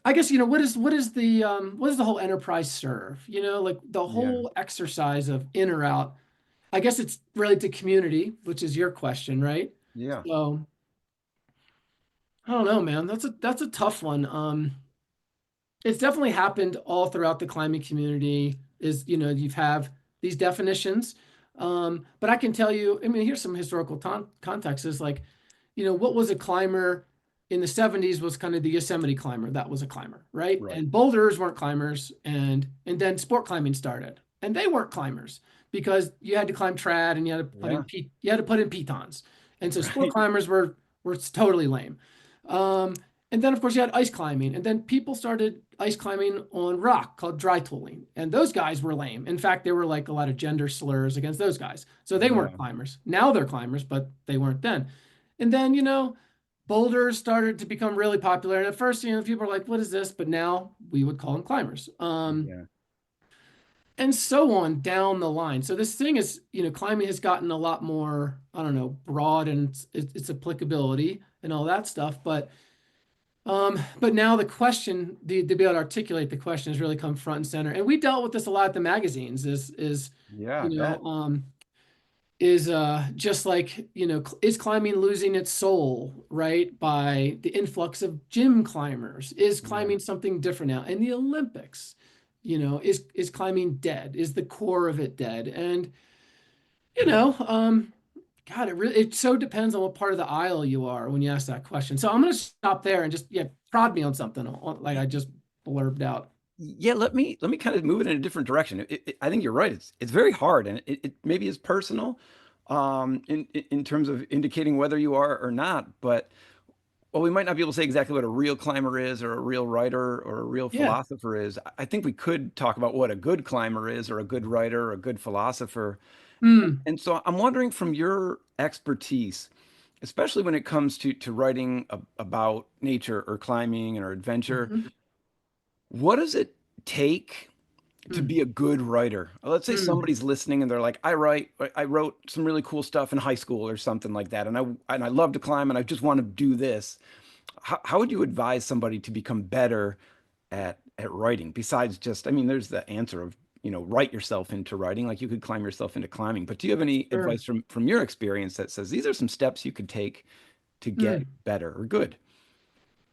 I guess what is the whole enterprise serve? Like the Yeah. whole exercise of in or out. I guess it's related to community, which is your question, right? Yeah. So I don't know, man. That's a tough one. It's definitely happened all throughout the climbing community. Is you've have these definitions, but I can tell you. I mean, here's some historical context. Is like what was a climber in the 70s was kind of the Yosemite climber. That was a climber, right? Right. And boulders weren't climbers, and then sport climbing started, and they weren't climbers because you had to climb trad and Yeah. you had to put in pitons, and so sport Right. climbers were totally lame. Um, and then of course you had ice climbing, and then people started ice climbing on rock called dry tooling, and those guys were lame. In fact, there were like a lot of gender slurs against those guys, so they weren't Yeah. climbers. Now they're climbers, but they weren't then. And then, boulders started to become really popular. And at first, people were like, what is this? But now we would call them climbers. Yeah. And so on down the line. So this thing is, climbing has gotten a lot more, I don't know, broad and its applicability and all that stuff. But now the question, to be able to articulate the question has really come front and center. And we dealt with this a lot at the magazines Yeah. I you know, bet. um, is just like is climbing losing its soul, right, by the influx of gym climbers? Is Yeah. climbing something different now in the Olympics? Is climbing dead? Is the core of it dead? And you know God, it so depends on what part of the aisle you are when you ask that question. So I'm going to stop there and just prod me on something like I just blurbed out. Yeah, let me kind of move it in a different direction. I think you're right. It's very hard, and it maybe is personal, in terms of indicating whether you are or not. But well, we might not be able to say exactly what a real climber is, or a real writer, or a real Yeah. philosopher is. I think we could talk about what a good climber is, or a good writer, or a good philosopher. Hmm. And so I'm wondering from your expertise, especially when it comes to writing about nature or climbing or adventure, Mhm. what does it take to Hmm. be a good writer? Let's say Hmm. somebody's listening and they're like, I wrote some really cool stuff in high school or something like that, and I love to climb and I just want to do this. How would you advise somebody to become better at writing? Besides just, I mean, there's the answer of, write yourself into writing, like you could climb yourself into climbing. But do you have any Sure. advice from your experience that says these are some steps you could take to get Hmm. better or good?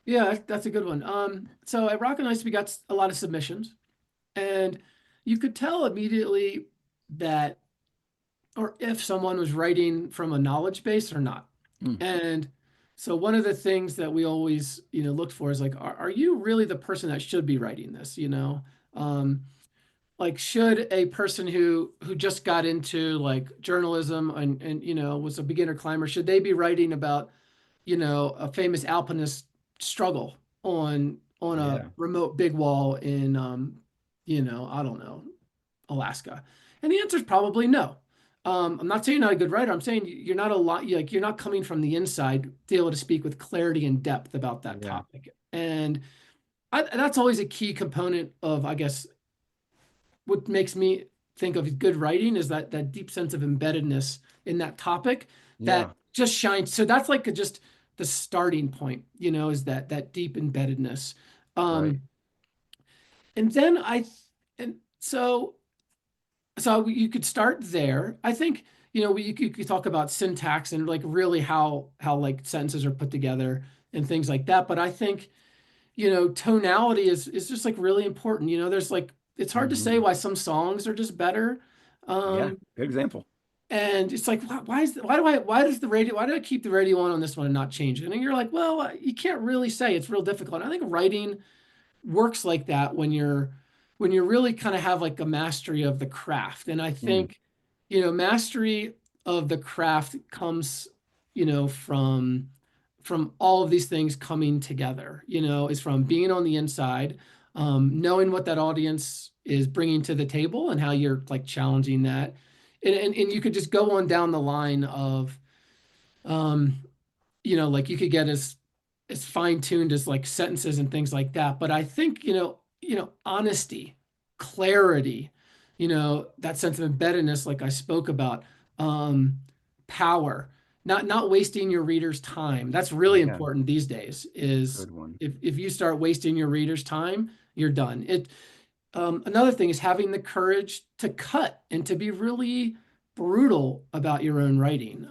Yeah, that's a good one. So at Rock and Ice, we got a lot of submissions, and you could tell immediately that, or if someone was writing from a knowledge base or not. Mm, And so one of the things that we always, looked for is like, are you really the person that should be writing this? Um, like should a person who just got into like journalism and was a beginner climber, should they be writing about a famous alpinist struggle on a Yeah. remote big wall in I don't know, Alaska? And the answer is probably no. I'm not saying you're not a good writer. I'm saying you're not a lot like you're not coming from the inside to be able to speak with clarity and depth about that Yeah. topic. And that's always a key component of, I guess, what makes me think of good writing is that deep sense of embeddedness in that topic that Yeah. just shines. So that's like just the starting point, is that deep embeddedness. Right. Um, and then and so you could start there. I think, you could talk about syntax and like really how like sentences are put together and things like that. But I think, tonality is just like really important. There's like it's hard to say Hmm. why some songs are just better. Yeah. Um, Good example. and it's like why do I keep the radio on this one and not change it? And you're like, well, you can't really say. It's real difficult. I think writing works like that when you're really kind of have like a mastery of the craft. And I Mm. think, mastery of the craft comes, from all of these things coming together, is from being on the inside, knowing what that audience is bringing to the table and how you're like challenging that. And you could just go on down the line of, um, like you could get as fine-tuned as like sentences and things like that. But I think, honesty, clarity, that sense of embeddedness, like I spoke about, um, power, not wasting your reader's time. That's really Yeah. important these days, is Good one. if you start wasting your reader's time, you're done. Another thing is having the courage to cut and to be really brutal about your own writing.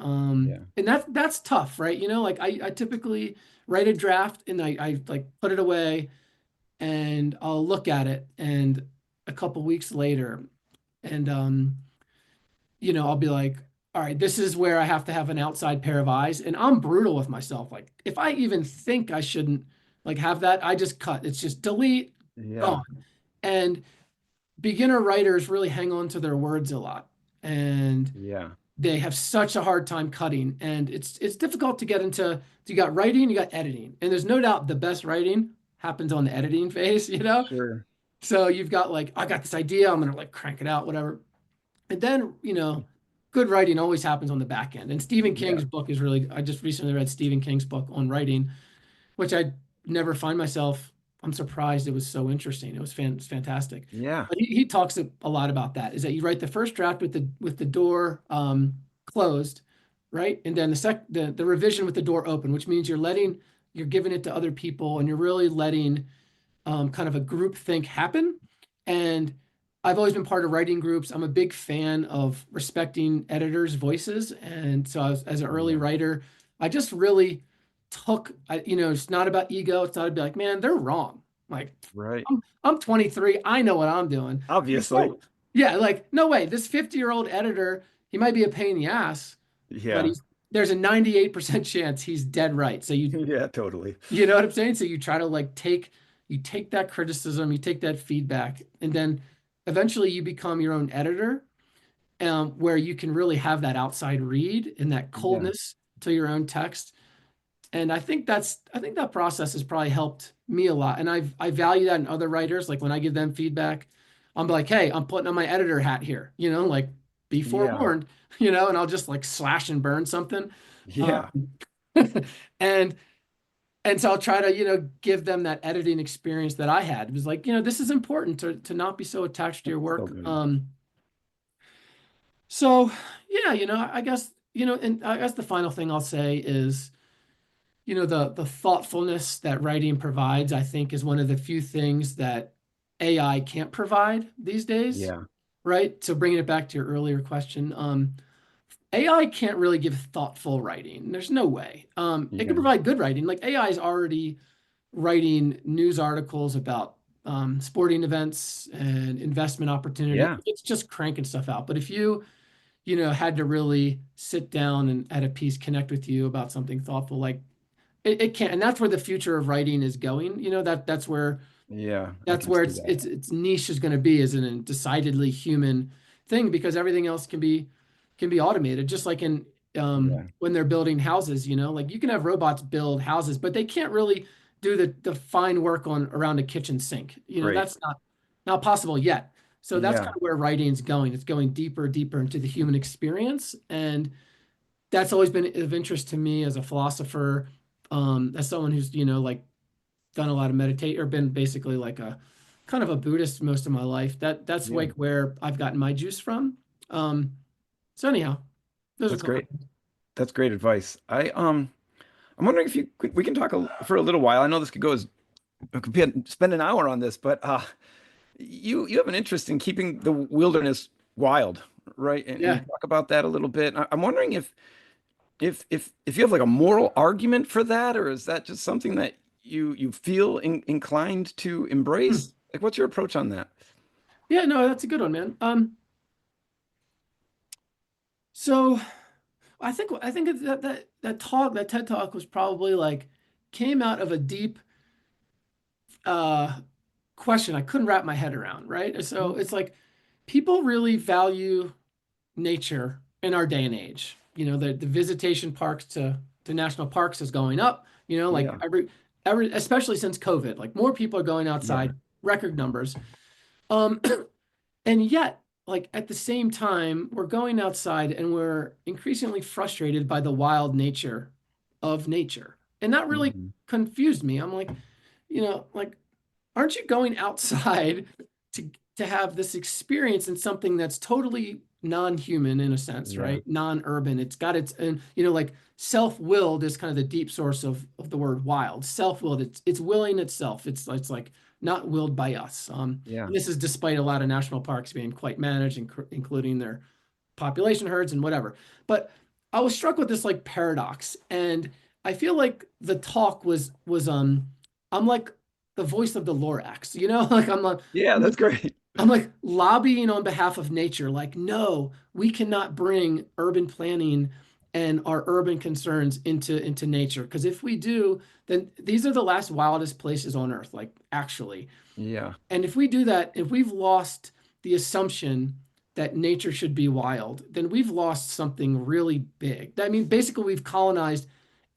Yeah. And that's tough, right? Like I typically write a draft and I like put it away and I'll look at it and a couple weeks later and I'll be like, all right, this is where I have to have an outside pair of eyes. And I'm brutal with myself. Like if I even think I shouldn't like have that, I just cut. It's just delete, Yeah. gone. And beginner writers really hang on to their words a lot and Yeah. they have such a hard time cutting, and it's difficult to get into. You got writing, you got editing, and there's no doubt the best writing happens on the editing phase. Sure. So you've got like, I got this idea, I'm gonna like crank it out, whatever. And then, good writing always happens on the back end. And Stephen Yeah. King's book is really, I just recently read Stephen King's book on writing, which I never find myself. I'm surprised it was so interesting. It was fantastic. Yeah. But he talks a lot about that. Is that you write the first draft with the door closed, right? And then the revision with the door open, which means you're giving it to other people and you're really letting kind of a group think happen. And I've always been part of writing groups. I'm a big fan of respecting editors' voices. And so as an early Yeah. writer, I just really it's not about ego. It's not about like, man, they're wrong. Like, Right. I'm 23. I know what I'm doing. Like, Obviously. oh, yeah, like, no way. This 50-year-old editor, he might be a pain in the ass, but Yeah. there's a 98% chance he's dead right. So Yeah, totally. you know what I'm saying? So you try to like you take that criticism, you take that feedback, and then eventually you become your own editor, where you can really have that outside read and that Yeah. coldness to your own text. And I think that process has probably helped me a lot. And I value that in other writers. Like when I give them feedback, I'm like, hey, I'm putting on my editor hat here, like be Yeah. forewarned, and I'll just like slash and burn something. Yeah. Um, and and so I'll try to, give them that editing experience that I had. It was like, this is important to not be so attached to your So work. good. So yeah, I guess, and I guess the final thing I'll say is, the thoughtfulness that writing provides, I think, is one of the few things that AI can't provide these days, Yeah. right? So bringing it back to your earlier question, AI can't really give thoughtful writing. There's no way. It can Yeah. provide good writing. Like AI is already writing news articles about sporting events and investment opportunity. Yeah. It's just cranking stuff out. But if you, had to really sit down and at a piece connect with you about something thoughtful, like it can't. And that's where the future of writing is going. That's where Yeah, I That's can where see it's that. its niche is going to be, is in a decidedly human thing, because everything else can be automated, just like in Yeah. when they're building houses, like you can have robots build houses, but they can't really do the fine work on around a kitchen sink. Great. That's not possible yet. So that's Yeah, kind of where writing's going. It's going deeper, deeper into the human experience, and that's always been of interest to me as a philosopher, as someone who's like done a lot of meditate, or been basically like a kind of a Buddhist most of my life. That's yeah. like where I've gotten my juice from. Um, so anyhow, those are a That's couple. great. That's great advice. I'm wondering if we can talk for a little while. I know this could go as we could spend an hour on this, but you have an interest in keeping the wilderness wild, right? And Yeah. talk about that a little bit. I'm wondering if you have like a moral argument for that, or is that just something that you feel inclined to Hmm. embrace? Like, what's your approach on that? Yeah, no, that's a good one, man. So I think that TED talk was probably like came out of a deep uh question I couldn't wrap my head around, right? So it's like people really value nature in our day and age. The visitation parks to national parks is going up, like Yeah, every especially since COVID, like more people are going yeah, outside, record numbers. Um, and yet, like at the same time, we're going outside and we're increasingly frustrated by the wild nature of nature. And that really hmm, confused me. I'm like, like aren't you going outside to have this experience in something that's totally non-human in a sense, yeah, right? Non-urban. It's got its, and like self-willed is kind of the deep source of the word wild. Self-willed, it's willing itself. It's like not willed by us. yeah, And this is despite a lot of national parks being quite managed, including their population herds and whatever. But I was struck with this like paradox, and I feel like the talk was I'm like the voice of the Lorax, like yeah. That's great. I'm like lobbying on behalf of nature, like, no, we cannot bring urban planning and our urban concerns into nature. Because if we do, then these are the last wildest places on earth, like actually. Yeah, And if we do that, if we've lost the assumption that nature should be wild, then we've lost something really big. I mean, basically, we've colonized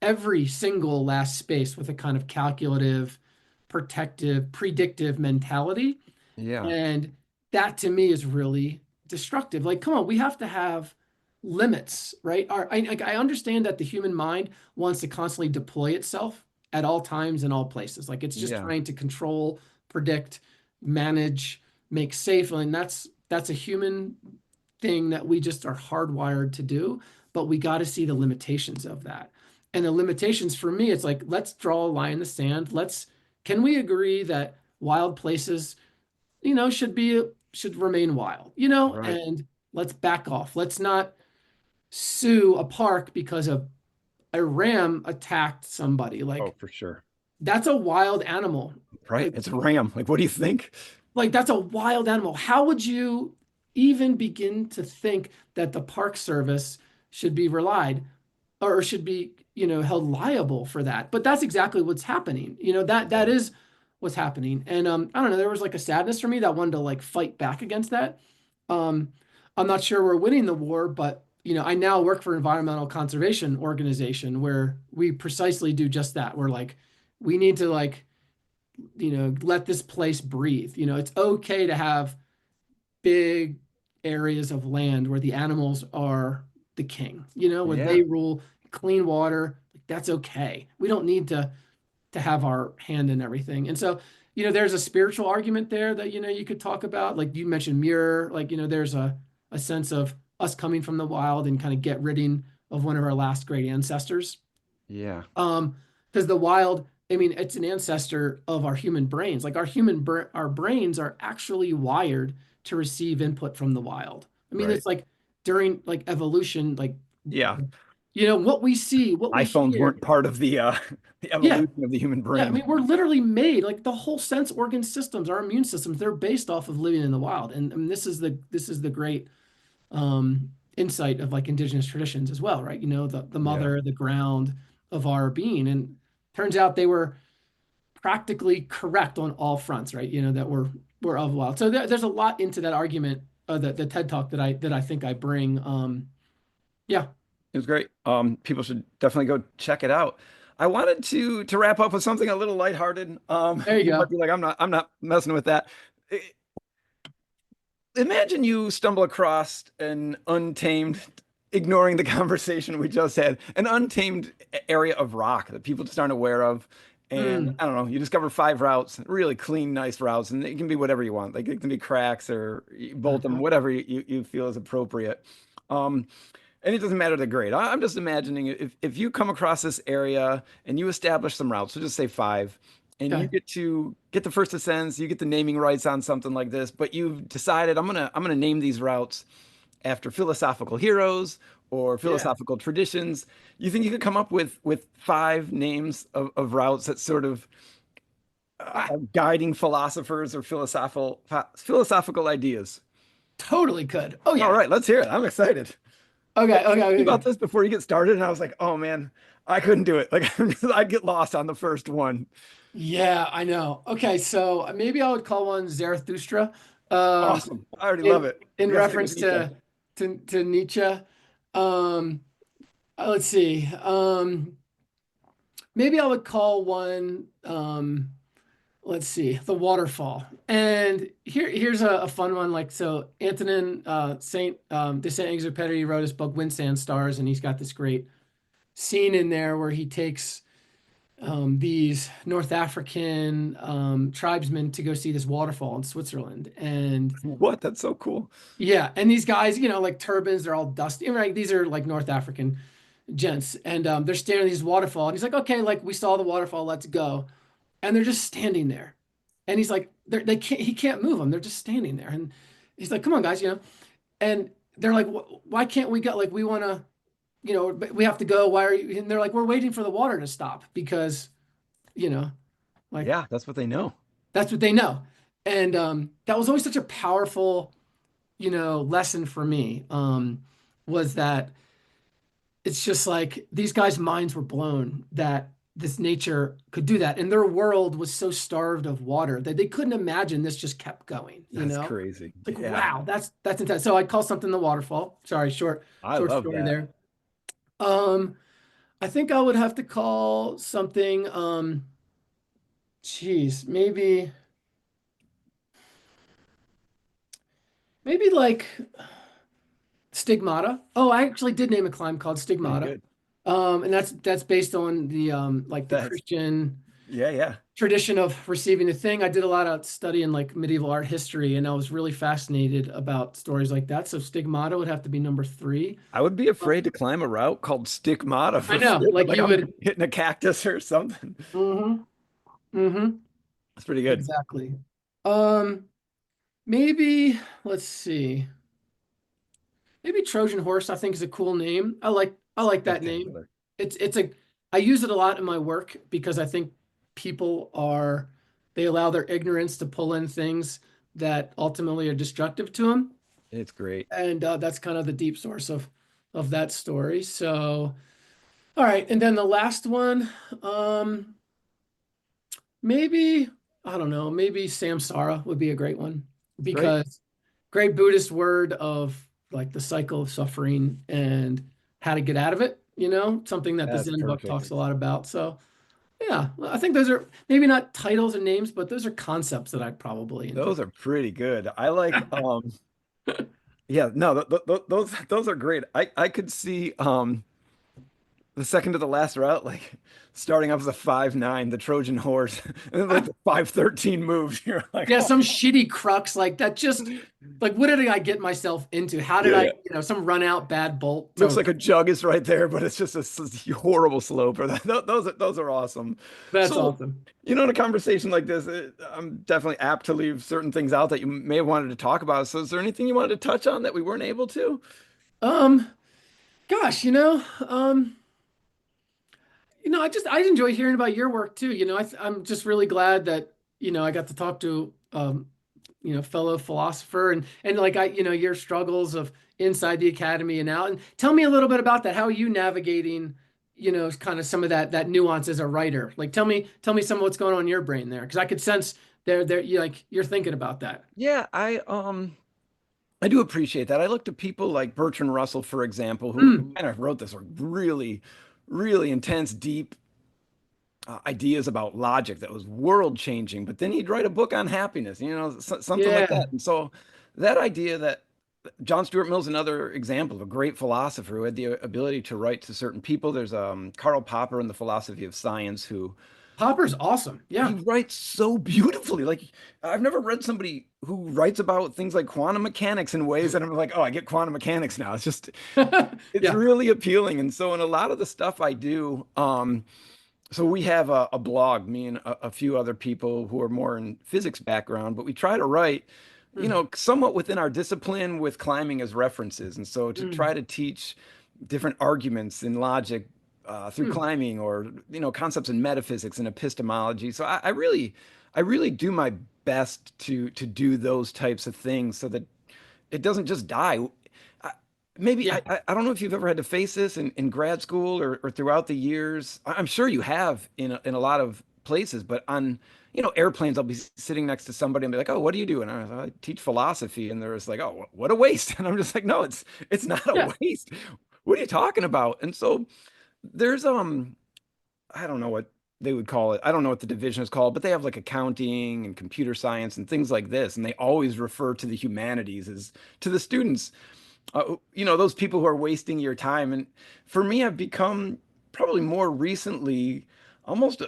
every single last space with a kind of calculative, protective, predictive mentality. yeah, And that to me is really destructive. Like, come on, we have to have limits, right? I understand that the human mind wants to constantly deploy itself at all times and all places. Like it's just yeah, trying to control, predict, manage, make safe. And that's a human thing that we just are hardwired to do. But we got to see the limitations of that. And the limitations for me, it's like, let's draw a line in the sand. Can we agree that wild places should remain wild, right. and let's back off. Let's not sue a park because a ram attacked somebody. Oh, Like for sure. that's a wild animal. Right. Like, It's a ram. Like, what do you think? that's a wild animal. How would you even begin to think that the Park Service should be relied or should be, held liable for that? But that's exactly what's happening. That Yeah, is what's happening. And I don't know, there was like a sadness for me that wanted to like fight back against that. Um, I'm not sure we're winning the war, but I now work for an environmental conservation organization where we precisely do just that. We're like, we need to like let this place breathe. It's okay to have big areas of land where the animals are the king, where yeah, they rule, clean water. That's okay. We don't need to have our hand in everything. And so, there's a spiritual argument there that you could talk about. Like you mentioned Muir, like there's a sense of us coming from the wild and kind of get ridding of one of our last great ancestors. yeah, Um, because the wild, I mean, it's an ancestor of our human brains. Like our brains are actually wired to receive input from the wild. I mean, right. it's like during like evolution, like Yeah. what we see, what we iPhones hear. weren't part of the the Yeah. evolution of the human Yeah, I brain. mean, we're literally made like the whole sense organ systems, our immune systems, they're based off of living in the wild. And this is the great insight of like indigenous traditions as well, right? The Yeah. mother, the ground of our being. And turns out they were practically correct on all fronts, right? That we're of wild. So there's a lot into that argument, the TED Talk that I think I bring. Yeah, It was great. People should definitely go check it out. I wanted to wrap up with something a little lighthearted. there you You might go. be like, I'm not messing with that. I- Imagine you stumble across an untamed, ignoring the conversation we just had, an untamed area of rock that people just aren't aware of. And Hmm. I don't know, you discover five routes, really clean, nice routes, and it can be whatever you want. Like it can be cracks or you bolt them, Uh-huh. whatever you feel is appropriate. Um, and it doesn't matter the grade. I'm just imagining if you come across this area and you establish some routes, so just say five, and you Okay. get to get the first ascents, you get the naming rights on something like this, but you've decided I'm gonna name these routes after philosophical heroes or Yeah. philosophical traditions. You think you could come up with five names of routes that sort of I are guiding philosophers or philosophical ideas? totally could. Oh All yeah. right, let's hear it. I'm excited. Okay. Okay. About Okay. this before you get started, and I was like, "Oh man, I couldn't do it. Like, I'd get lost on the first one." Yeah, I know. Okay, so maybe I would call one Zarathustra, um, Awesome. I already love in it. in We got to stick with reference Nietzsche. to Nietzsche. Um, let's see. Maybe I would call one. Let's see, the waterfall. And here's a fun one. Like so, Antonin de Saint-Exupéry wrote his book Wind, Sand, Stars, and he's got this great scene in there where he takes these North African tribesmen to go see this waterfall in Switzerland. And What? That's so cool. yeah, and these guys, like turbans, they're all dusty. Right? These are like North African gents. And they're standing at this waterfall. And he's like, okay, like we saw the waterfall, let's go. And they're just standing there. And he's like, they can't, he can't move them. They're just standing there. And he's like, come on, guys. And they're like, why can't we go? Like, we want to, but we have to go. Why are you? And they're like, we're waiting for the water to stop because, you know, like Yeah, that's what they know. that's what they know. And that was always such a powerful, lesson for me. Was that it's just like these guys' minds were blown that this nature could do that. And their world was so starved of water that they couldn't imagine this just kept going, That's crazy. Like, Yeah, wow, that's intense. So I'd call something the waterfall. Sorry, I short love story that. there. Um, I think I would have to call something, geez, maybe like Stigmata. Oh, I actually did name a climb called Pretty Stigmata. good. And that's based on the like the That's Christian yeah, yeah. tradition of receiving the thing. I did a lot of study in like medieval art history, and I was really fascinated about stories like that. So Stigmata would have to be number three. I would be afraid to climb a route called stigmata I for know, fear that like like you I'm would. hitting a cactus or something. Hmm. Hmm. That's pretty good. Exactly. Um, maybe let's see. Maybe Trojan Horse, I think is a cool name. I like that name. Spectacular. It's I use it a lot in my work because I think people they allow their ignorance to pull in things that ultimately are destructive to them. It's great. And that's kind of the deep source of that story. So, all right, and then the last one, um, maybe I don't know, maybe Samsara would be a great one It's great. because great Buddhist word of like the cycle of suffering and how to get out of it. Something that the That's Zen book perfect. talks a lot about. So, yeah, well, I think those are maybe not titles and names, but those are concepts that I'd probably enjoy. Those are pretty good. I like yeah, no, those are great. I could see the second to the last route, like starting off as a 5-9, the Trojan horse, and then like the 5-13 moves. You're like, Yeah, oh, some shitty crux like that. Just like, what did I get myself into? How did yeah, I, yeah. some run out bad bolt? Looks Totally. like a jug is right there, but it's just a horrible slope. Or those are awesome. That's So, awesome. in a conversation like this, I'm definitely apt to leave certain things out that you may have wanted to talk about. So, is there anything you wanted to touch on that we weren't able to? Um, Gosh, I enjoy hearing about your work too. I'm just really glad that I got to talk to fellow philosopher and like your struggles of inside the academy and out. And tell me a little bit about that. How are you navigating, kind of some of that nuance as a writer. Like tell me some of what's going on in your brain there, because I could sense there you like you're thinking about that. Yeah, I do appreciate that. I look to people like Bertrand Russell, for example, who Mm, kind of wrote this like really, really intense, deep ideas about logic that was world changing. But then he'd write a book on happiness, something like yeah. that. And so that idea that John Stuart Mill's another example of a great philosopher who had the ability to write to certain people. There's Karl Popper in the Philosophy of Science who Popper's awesome. he Yeah. writes so beautifully. Like I've never read somebody who writes about things like quantum mechanics in ways that I'm like, oh, I get quantum mechanics now. It's Yeah. really appealing. And so in a lot of the stuff I do, so we have a blog, me and a few other people who are more in physics background, but we try to write, Mm, somewhat within our discipline with climbing as references. And so to mm, try to teach different arguments in logic through mm. climbing or, concepts in metaphysics and epistemology. So I really do my best to do those types of things so that it doesn't just die. I, maybe Yeah. I don't know if you've ever had to face this in grad school or throughout the years. I'm sure you have in a lot of places, but on airplanes, I'll be sitting next to somebody and be like, "Oh, what do you do?" And I teach philosophy, and they're just like, "Oh, what a waste!" And I'm just like, "No, it's not a Yeah. waste. What are you talking about?" And so there's I don't know what they would call it. I don't know what the division is called, but they have like accounting and computer science and things like this, and they always refer to the humanities as to the students, those people who are wasting your time. And for me, I've become probably more recently almost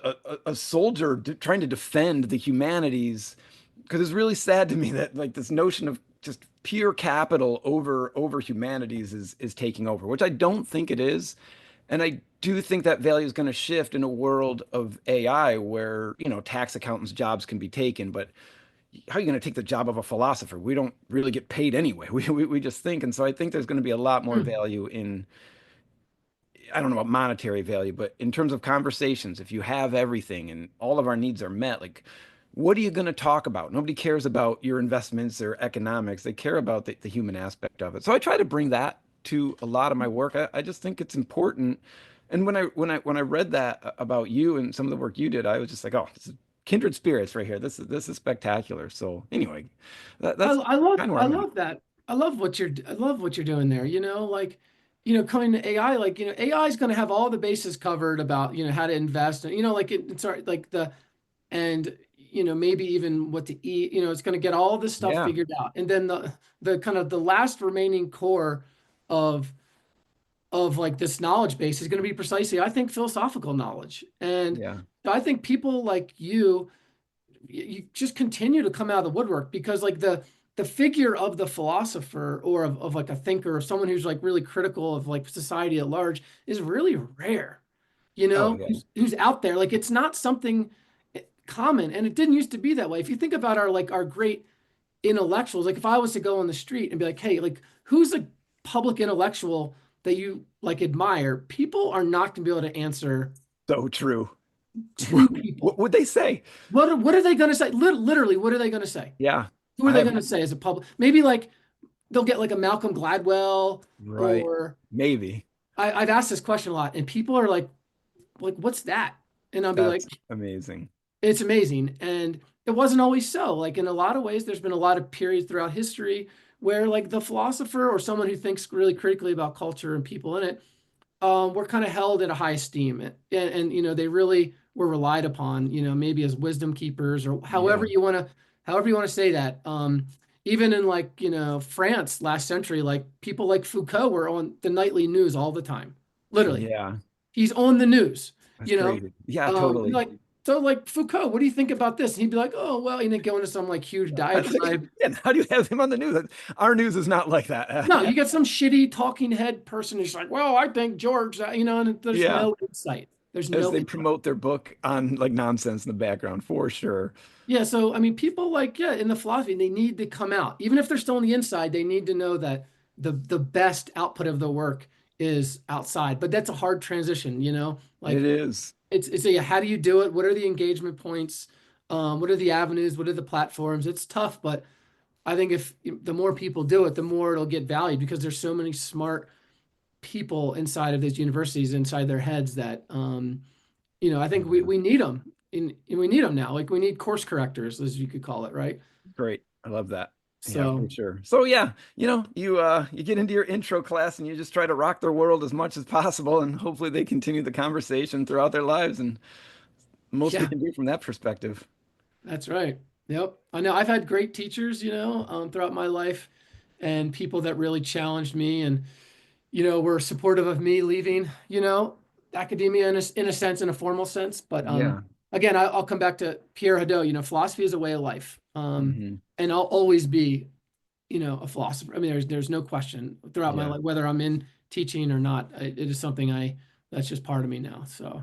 a soldier trying to defend the humanities because it's really sad to me that like this notion of just pure capital over humanities is taking over, which I don't think it is. And I do think that value is going to shift in a world of AI where, tax accountants' jobs can be taken, but how are you going to take the job of a philosopher? We don't really get paid anyway. We just think. And so I think there's going to be a lot more Mm. value in, I don't know about monetary value, but in terms of conversations, if you have everything and all of our needs are met, like, what are you going to talk about? Nobody cares about your investments or economics. They care about the human aspect of it. So I try to bring that to a lot of my work. I just think it's important. And when I read that about you and some of the work you did, I was just like, oh, this is kindred spirits right here. This is spectacular. So anyway, I, that's I love kind of where I I'm at. love that. I love what you're doing there. Like, coming to AI, like, AI is going to have all the bases covered about, how to invest and, like it's like and maybe even what to eat, it's going to get all this stuff Yeah, figured out. And then the kind of the last remaining core of like this knowledge base is going to be precisely, I think, philosophical knowledge. And yeah, I think people like you just continue to come out of the woodwork because like the figure of the philosopher or of like a thinker or someone who's like really critical of like society at large is really rare, oh yeah, who's out there. Like it's not something common, and it didn't used to be that way. If you think about our great intellectuals, like if I was to go on the street and be like, hey, like who's a public intellectual that you like admire, people are not going to be able to answer so true. two What people. would they say? What are they going to say? Literally, what are they going to say? Yeah, Who are I they have going to say as a public? Maybe like they'll get like a Malcolm Gladwell, right, or maybe. I've asked this question a lot, and people are like, what's that? And I'll be like, That's amazing. it's amazing. And it wasn't always so. Like in a lot of ways, there's been a lot of periods throughout history where like the philosopher or someone who thinks really critically about culture and people in it were kind of held in a high esteem, and they really were relied upon, maybe as wisdom keepers or Yeah, however you want to say that. Even in like France last century, like people like Foucault were on the nightly news all the time, literally. yeah, He's on the news, that's you know. crazy. Yeah, totally. Like so, like Foucault, what do you think about this? And he'd be like, oh well, and then go into some like huge That's like, diatribe. again, how do you have him on the news? Our news is not like that. No, you get some shitty talking head person who's like, well, I think George, and there's Yeah, no insight. There's as no they insight. promote their book on like nonsense in the background, for sure. Yeah, so I mean, people like, yeah, in the philosophy, they need to come out. Even if they're still on the inside, they need to know that the best output of the work is outside. But that's a hard transition, It Like is. it's a how do you do it? What are the engagement points? What are the avenues? What are the platforms? It's tough, but I think if the more people do it, the more it'll get valued because there's so many smart people inside of these universities, inside their heads that, I think we need them we need them now. Like we need course correctors, as you could call it, right? Great. I love that. Yeah, So for sure. So yeah, you get into your intro class and you just try to rock their world as much as possible, and hopefully they continue the conversation throughout their lives, and most we yeah, can do from that perspective. that's right. Yep. I know I've had great teachers, throughout my life and people that really challenged me and, were supportive of me leaving, academia in a sense, in a formal sense. But Yeah. again, I'll come back to Pierre Hadot, philosophy is a way of life. Hmm. And I'll always be, a philosopher. I mean, there's no question throughout my Yeah. life, whether I'm in teaching or not, it is something that's just part of me now. So,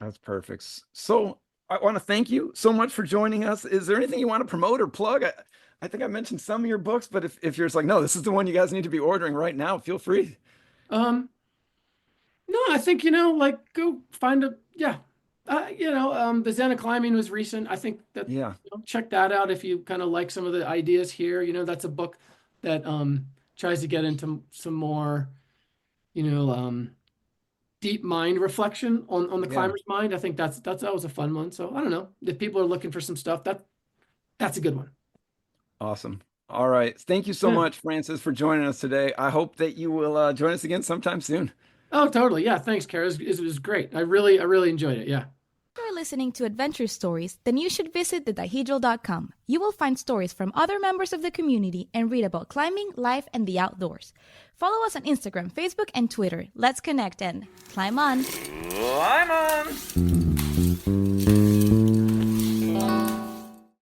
That's perfect. So I want to thank you so much for joining us. Is there anything you want to promote or plug? I think I mentioned some of your books, but if you're just like, no, this is the one you guys need to be ordering right now, feel free. um, no, I think, like go find yeah. The Zen of Climbing was recent. I think that, Yeah. check that out if you kind of like some of the ideas here. That's a book that tries to get into some more, you know, um, deep mind reflection on the Yeah. climber's mind. I think that was a fun one. So I don't know if people are looking for some stuff, that's a good one. Awesome. All right. Thank you so Yeah. much, Francis, for joining us today. I hope that you will join us again sometime soon. Oh, totally. Yeah. Thanks, Kara. It was great. I really enjoyed it. Yeah. If you're listening to adventure stories, then you should visit thedihedral.com. You will find stories from other members of the community and read about climbing, life, and the outdoors. Follow us on Instagram, Facebook, and Twitter. Let's connect and climb on. I'm on.